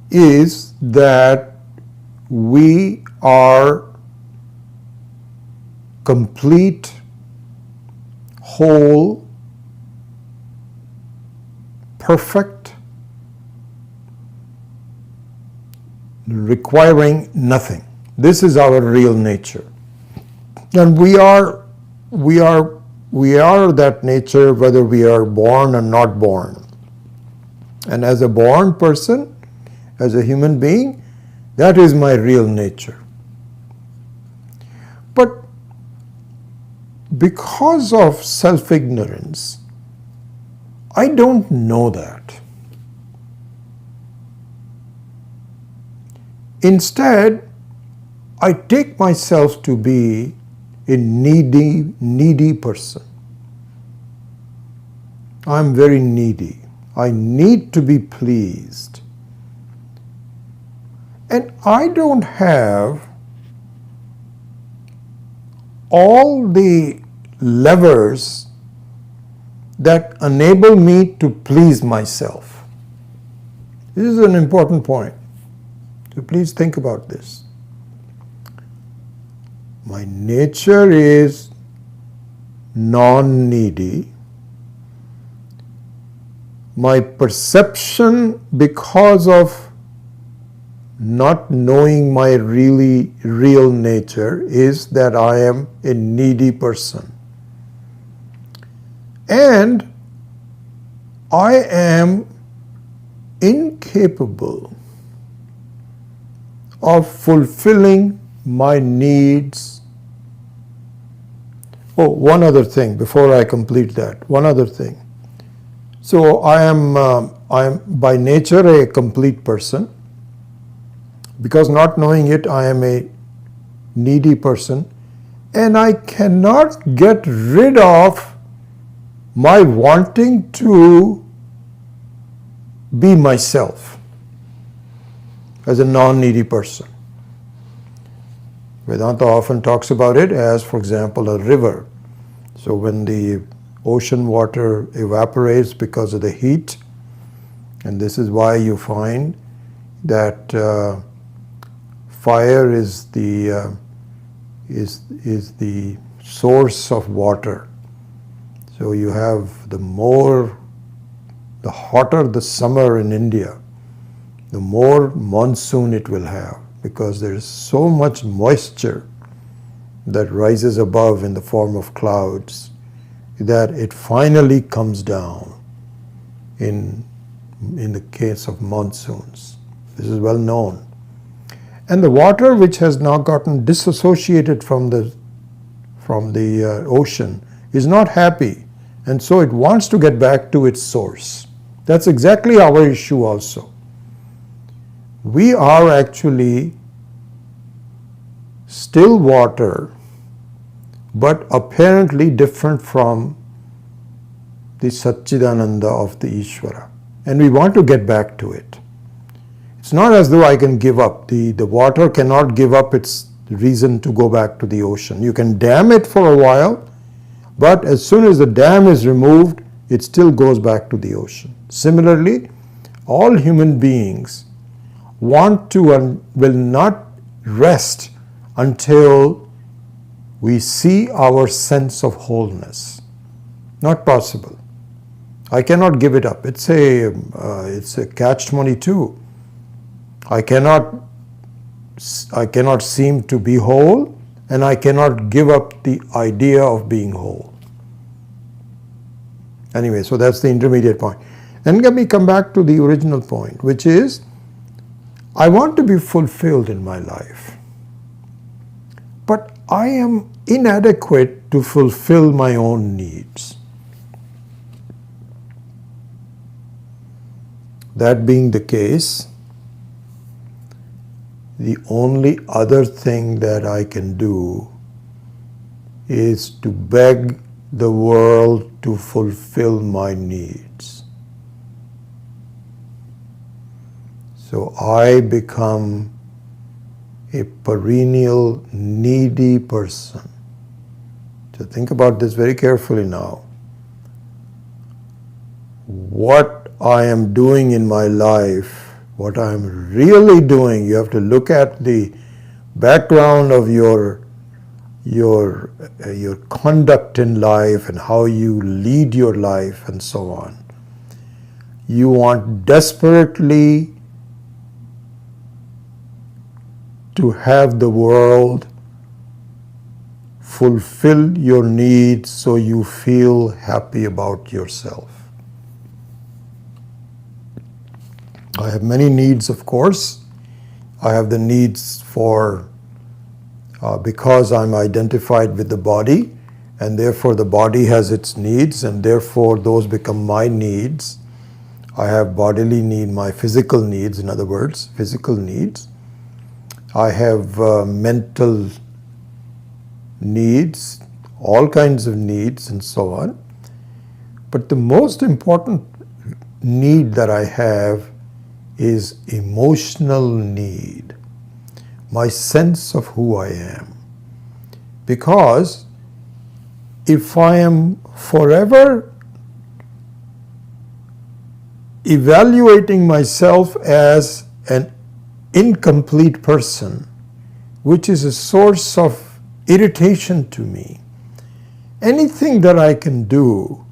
is that we are complete, whole, perfect, requiring nothing. This is our real nature. And we are that nature whether we are born or not born. And as a born person, as a human being, that is my real nature. But because of self-ignorance, I don't know that. Instead, I take myself to be a needy person. I'm very needy. I need to be pleased. And I don't have all the levers that enable me to please myself. This is an important point. So please think about this. My nature is non-needy. My perception, because of not knowing my real nature, is that I am a needy person. And I am incapable of fulfilling my needs. Oh, one other thing before I complete that. One other thing. So I am by nature a complete person. Because not knowing it, I am a needy person. And I cannot get rid of my wanting to be myself as a non-needy person. Vedanta often talks about it as, for example, a river. So when the ocean water evaporates because of the heat, and this is why you find that fire is the source of water. So you have the hotter the summer in India, the more monsoon it will have, because there is so much moisture that rises above in the form of clouds that it finally comes down in the case of monsoons. This is well known. And the water which has now gotten disassociated from the ocean is not happy, and so it wants to get back to its source. That's exactly our issue also. We are actually still water, but apparently different from the Satchidananda of the Ishvara. And we want to get back to it. It's not as though I can give up. The water cannot give up its reason to go back to the ocean. You can dam it for a while, but as soon as the dam is removed, it still goes back to the ocean. Similarly, all human beings want to and will not rest until we see our sense of wholeness. Not possible. I cannot give it up. It's a catch-22. I cannot seem to be whole, and I cannot give up the idea of being whole. Anyway, so that's the intermediate point. And let me come back to the original point, which is, I want to be fulfilled in my life, but I am inadequate to fulfill my own needs. That being the case, the only other thing that I can do is to beg the world to fulfill my needs. So I become a perennial needy person. So think about this very carefully now. What I am doing in my life, what I am really doing, you have to look at the background of your conduct in life and how you lead your life and so on. You want desperately to have the world fulfill your needs so you feel happy about yourself. I have many needs, of course. I have the needs for because I'm identified with the body, and therefore the body has its needs, and therefore those become my needs. I have bodily need, my physical needs, in other words, physical needs. I have mental needs, all kinds of needs, and so on. But the most important need that I have is emotional need, my sense of who I am. Because if I am forever evaluating myself as an incomplete person, which is a source of irritation to me, anything that I can do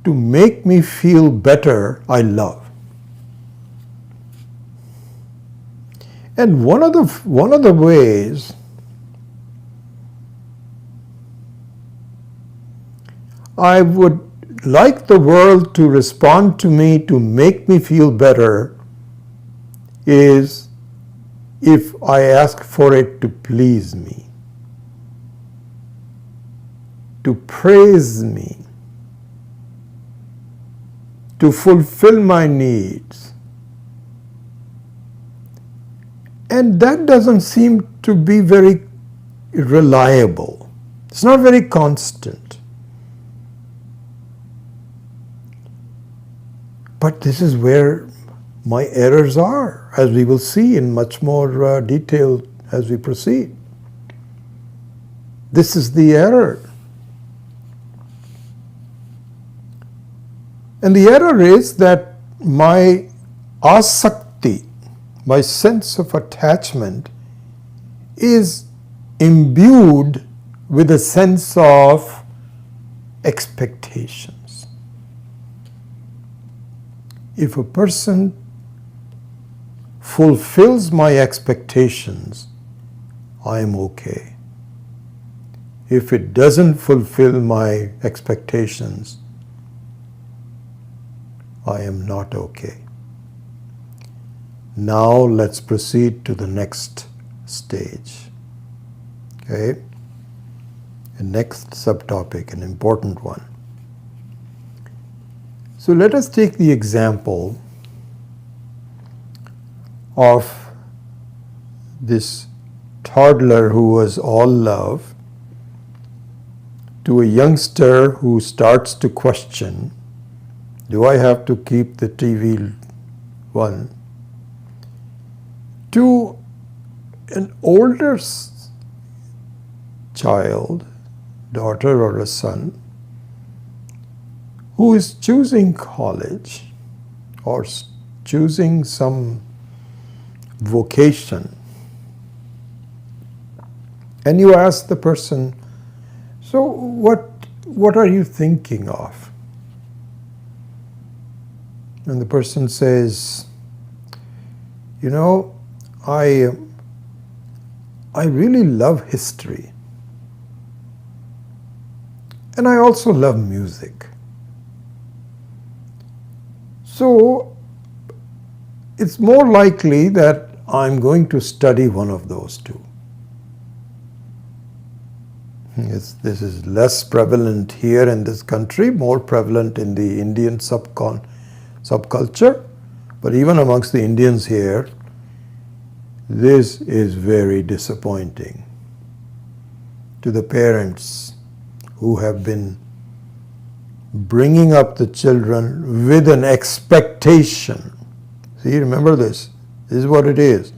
to make me feel better, I love. And one of the ways I would like the world to respond to me to make me feel better is if I ask for it to please me, to praise me, to fulfill my needs. And that doesn't seem to be very reliable. It's not very constant. But this is where my errors are, as we will see in much more detail as we proceed. This is the error. And the error is that my Anasakti, my sense of attachment, is imbued with a sense of expectations. If a person fulfills my expectations, I am okay. If it doesn't fulfill my expectations, I am not okay. Now let's proceed to the next stage. Okay? The next subtopic, an important one. So let us take the example of this toddler who was all love to a youngster who starts to question, do I have to keep the TV on? To an older child, daughter or a son, who is choosing college or choosing some vocation, and you ask the person, so what are you thinking of? And the person says, you know, I really love history, and I also love music. So it's more likely that I'm going to study one of those two. This is less prevalent here in this country, more prevalent in the Indian subculture, but even amongst the Indians here, this is very disappointing to the parents who have been bringing up the children with an expectation. See, remember this. This is what it is.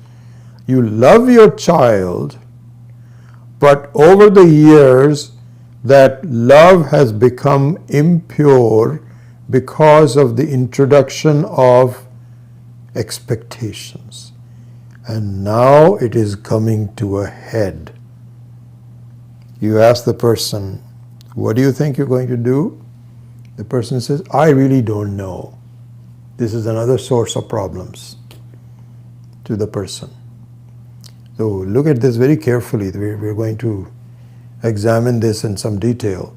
You love your child, but over the years, that love has become impure because of the introduction of expectations. And now it is coming to a head. You ask the person, what do you think you're going to do? The person says, I really don't know. This is another source of problems to the person. So look at this very carefully. We're going to examine this in some detail.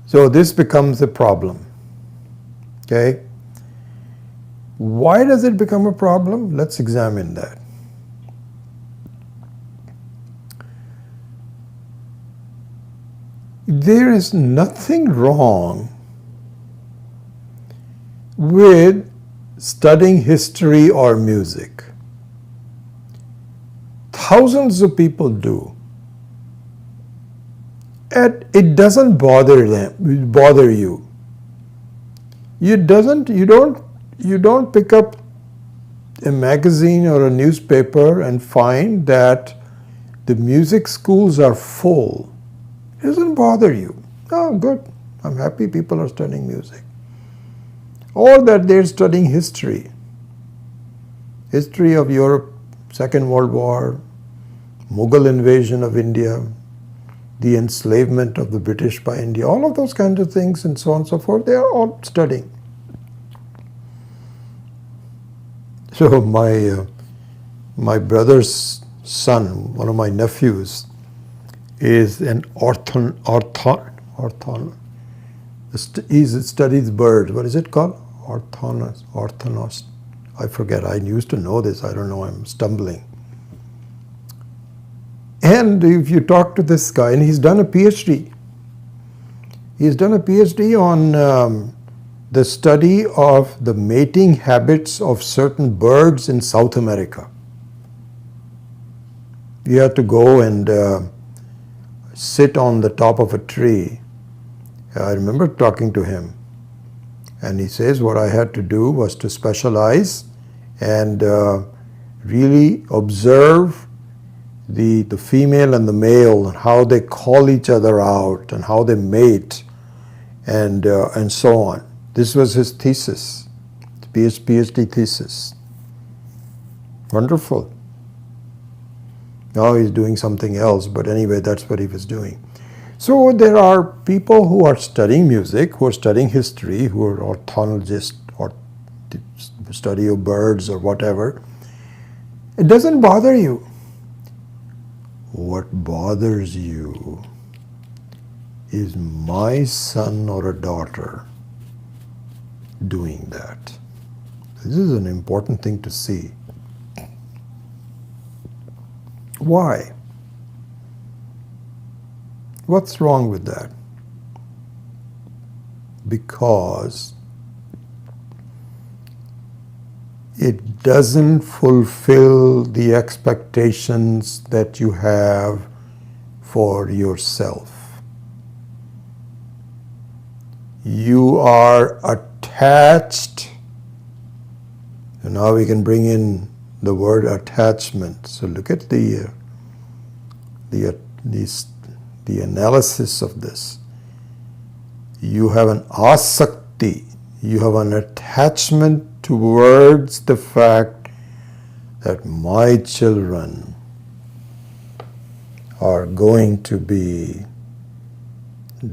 So this becomes a problem. Okay? Why does it become a problem? Let's examine that. There is nothing wrong with studying history or music. Thousands of people do. And it doesn't bother you. You don't pick up a magazine or a newspaper and find that the music schools are full. It doesn't bother you. Oh, good. I'm happy people are studying music. Or that they're studying history. History of Europe, Second World War, Mughal invasion of India, the enslavement of the British by India, all of those kinds of things and so on and so forth, they are all studying. So my brother's son, one of my nephews, is an he studies birds. What is it called? Orthodontist. I forget. I used to know this. I don't know. I'm stumbling. And if you talk to this guy, and he's done a PhD. He's done a PhD on the study of the mating habits of certain birds in South America. You have to go and sit on the top of a tree. I remember talking to him. And he says what I had to do was to specialize and really observe the female and the male and how they call each other out and how they mate and so on. This was his thesis, PhD thesis. Wonderful. Now he's doing something else, but anyway, that's what he was doing. So there are people who are studying music, who are studying history, who are ornithologists or study of birds or whatever. It doesn't bother you. What bothers you is my son or a daughter doing that. This is an important thing to see. Why? What's wrong with that? Because it doesn't fulfill the expectations that you have for yourself. You are attached, and now we can bring in the word attachment. So look at the analysis of this. You have an Anasakti, you have an attachment towards the fact that my children are going to be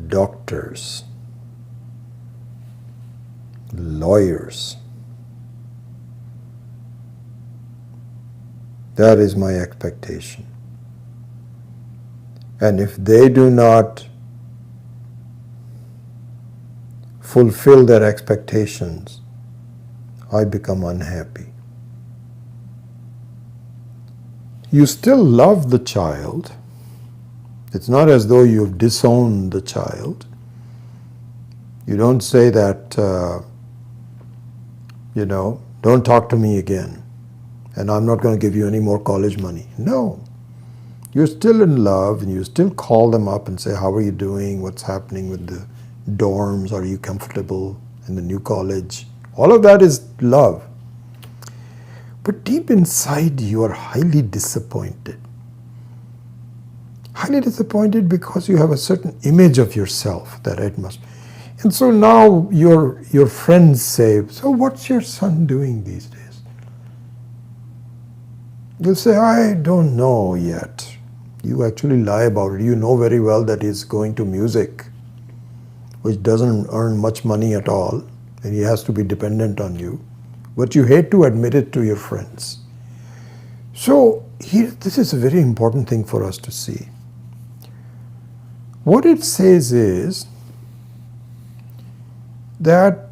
doctors, lawyers. That is my expectation. And if they do not fulfill their expectations, I become unhappy. You still love the child. It's not as though you've disowned the child. You don't say that, don't talk to me again, and I'm not going to give you any more college money. No. You're still in love, and you still call them up and say, how are you doing? What's happening with the dorms? Are you comfortable in the new college? All of that is love. But deep inside, you are highly disappointed. Highly disappointed because you have a certain image of yourself that it must. And so now your friends say, so what's your son doing these days? You'll say, I don't know yet. You actually lie about it. You know very well that he's going to music, which doesn't earn much money at all, and he has to be dependent on you. But you hate to admit it to your friends. So this is a very important thing for us to see. What it says is that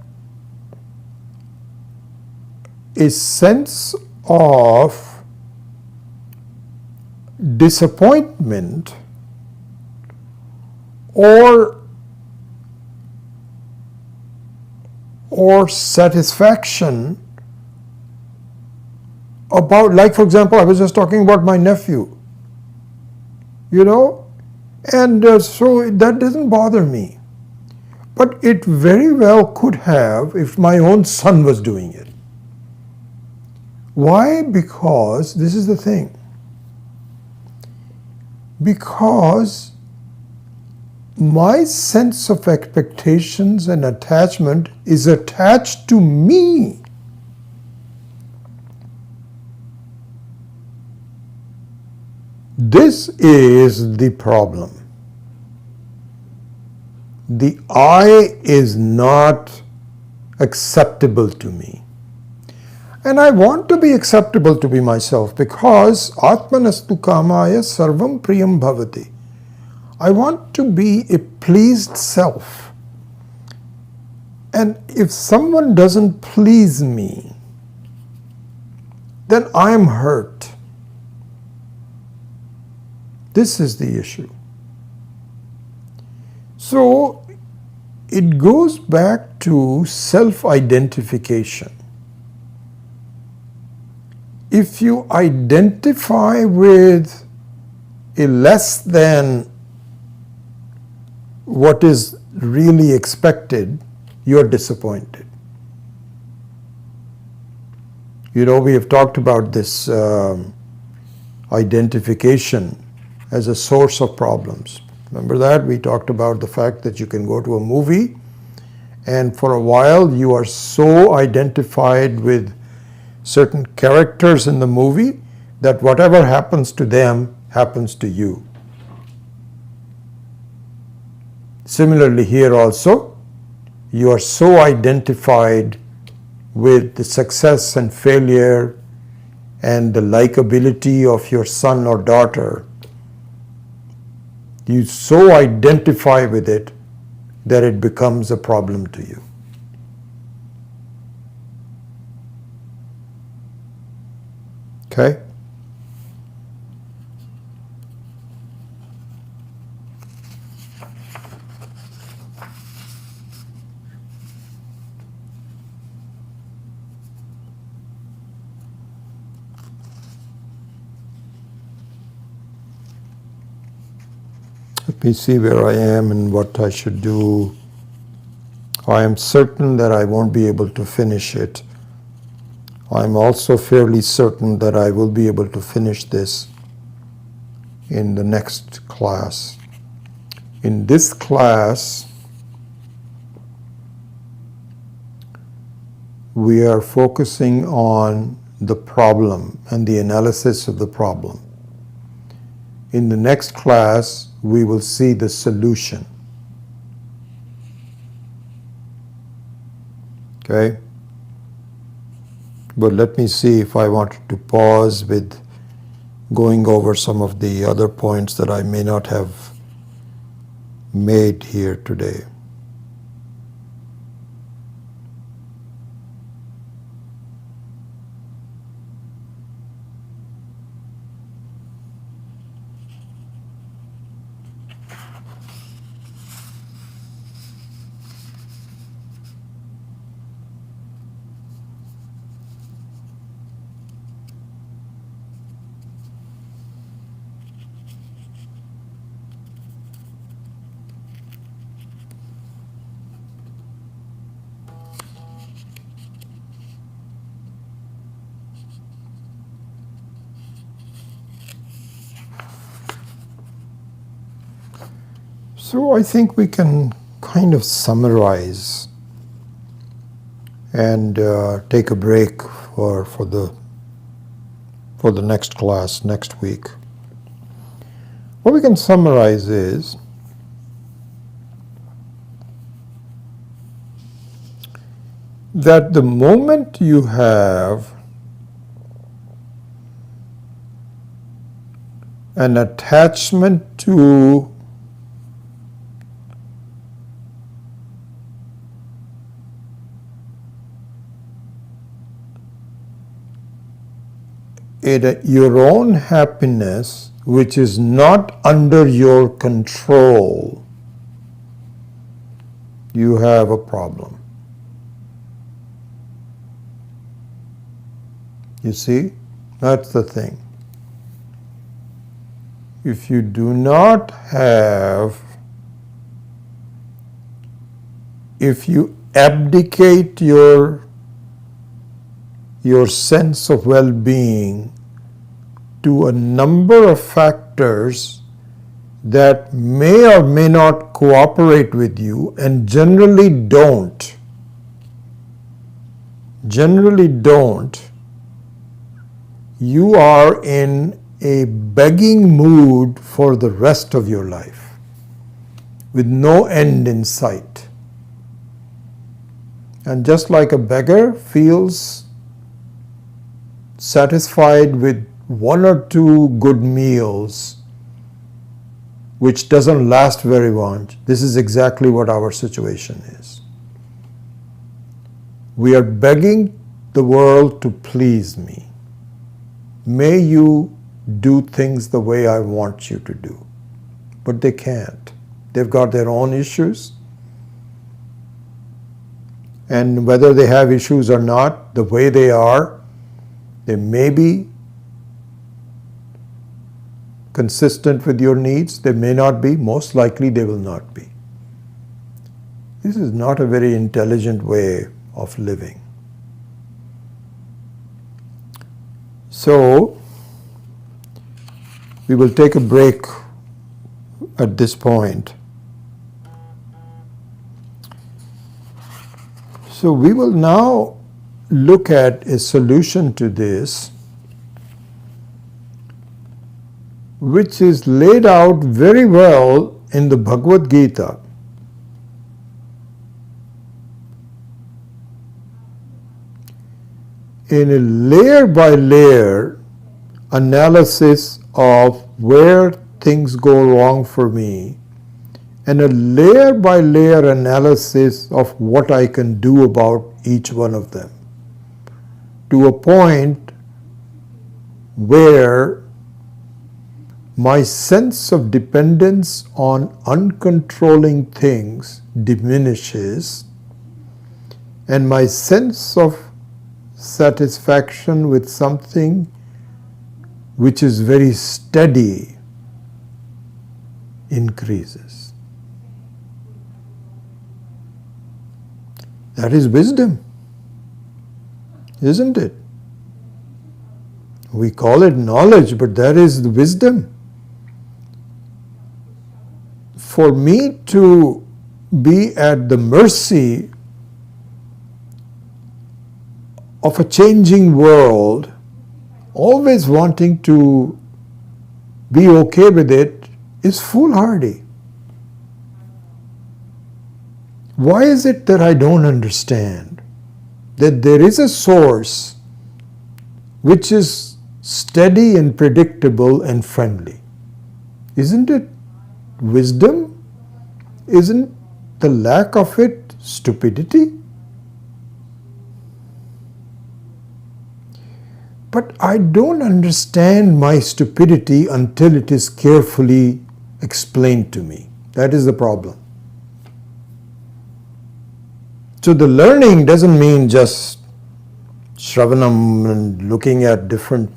a sense of disappointment or satisfaction about, like for example, I was just talking about my nephew, and so that doesn't bother me. But it very well could have if my own son was doing it. Why? Because this is the thing. Because my sense of expectations and attachment is attached to me. This is the problem. The I is not acceptable to me. And I want to be acceptable to be myself because Atmanastu kamaya sarvam priyam bhavati. I want to be a pleased self. And if someone doesn't please me, then I am hurt. This is the issue. So it goes back to self-identification. If you identify with a less than what is really expected, you are disappointed. You know, we have talked about this identification as a source of problems. Remember that? We talked about the fact that you can go to a movie and for a while you are so identified with certain characters in the movie that whatever happens to them happens to you. Similarly here also, you are so identified with the success and failure and the likability of your son or daughter. You so identify with it that it becomes a problem to you. Okay? Let me see where I am and what I should do. I am certain that I won't be able to finish it. I'm also fairly certain that I will be able to finish this in the next class. In this class, we are focusing on the problem and the analysis of the problem. In the next class, we will see the solution. Okay? But let me see if I wanted to pause with going over some of the other points that I may not have made here today. So I think we can kind of summarize and take a break for the next class next week. What we can summarize is that the moment you have an attachment to your own happiness, which is not under your control, you have a problem. You see, that's the thing. If you do not have, if you abdicate your sense of well-being to a number of factors that may or may not cooperate with you and generally don't, you are in a begging mood for the rest of your life with no end in sight. And just like a beggar feels satisfied with one or two good meals, which doesn't last very much, this is exactly what our situation is. We are begging the world to please me. May you do things the way I want you to do. But they can't. They've got their own issues. And whether they have issues or not, the way they are, they may be consistent with your needs. They may not be. Most likely they will not be. This is not a very intelligent way of living. So we will take a break at this point. So we will now look at a solution to this, which is laid out very well in the Bhagavad Gita. In a layer by layer analysis of where things go wrong for me, and a layer by layer analysis of what I can do about each one of them, to a point where my sense of dependence on uncontrolling things diminishes, and my sense of satisfaction with something which is very steady increases. That is wisdom, isn't it? We call it knowledge, but that is the wisdom. For me to be at the mercy of a changing world, always wanting to be okay with it, is foolhardy. Why is it that I don't understand that there is a source which is steady and predictable and friendly? Isn't it wisdom? Isn't the lack of it stupidity? But I don't understand my stupidity until it is carefully explained to me. That is the problem. So the learning doesn't mean just Shravanam and looking at different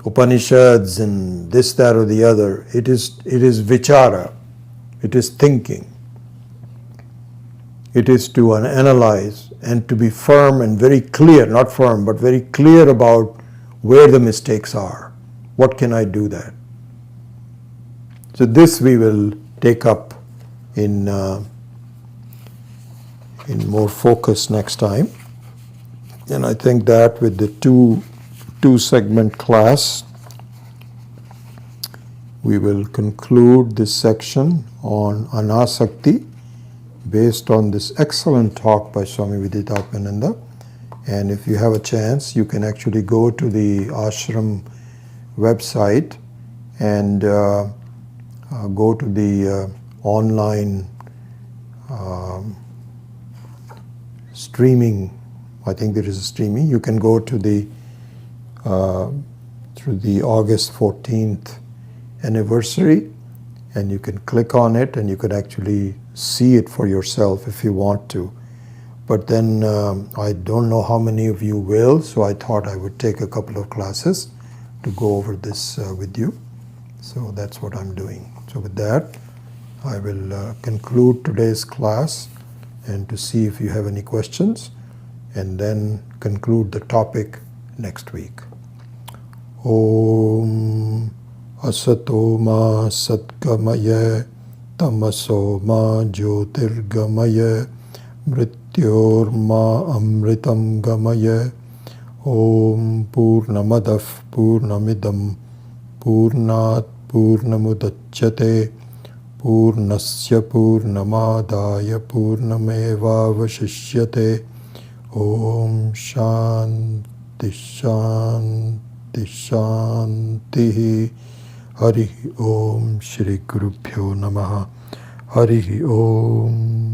Upanishads and this, that or the other. It is vichara. It is thinking. It is to analyze and to be firm and very clear, not firm, but very clear about where the mistakes are. What can I do that? So this we will take up in more focus next time. And I think that with the two segment class, we will conclude this section on Anasakti based on this excellent talk by Swami Viditatmananda. And if you have a chance, you can actually go to the ashram website and go to the online streaming. I think there is a streaming. You can go to the through the August 14th anniversary, and you can click on it and you could actually see it for yourself if you want to. But then I don't know how many of you will, so I thought I would take a couple of classes to go over this with you. So that's what I'm doing. So with that, I will conclude today's class and to see if you have any questions, and then conclude the topic next week. Om Asato Ma Satgamaya Tamaso Ma Jyotirgamaya Mrityor Ma Amritam Gamaya. Om Purnamadav Purnamidam Purnat Purnamudachyate Purnasya Purnamadaya Purnamevavashishyate. Om Shanti Shanti Shanti. Hari Om Shri Gurubhyo Namaha. Hari Om.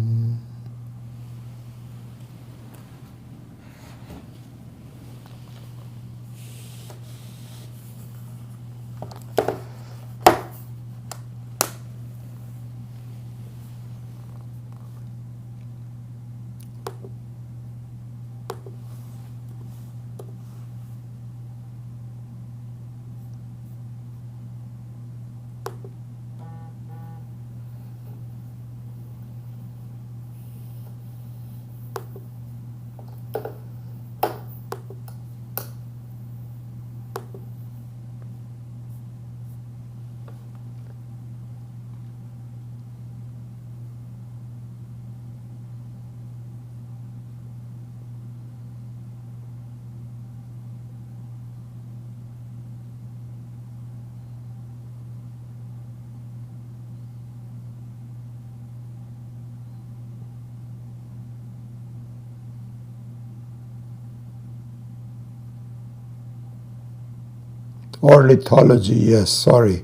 Ornithology, yes, sorry.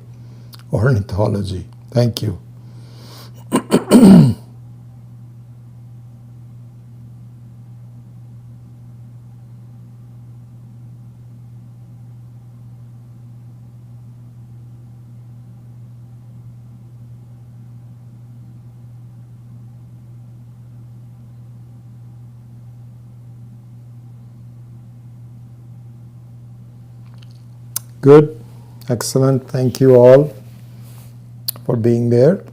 Ornithology. Thank you. Good. Excellent. Thank you all for being there,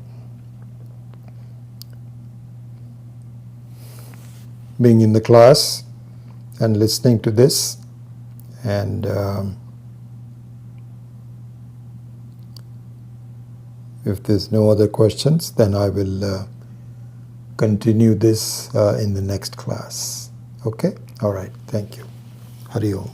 being in the class and listening to this. And if there's no other questions, then I will continue this in the next class. Okay? All right. Thank you. Hari Om.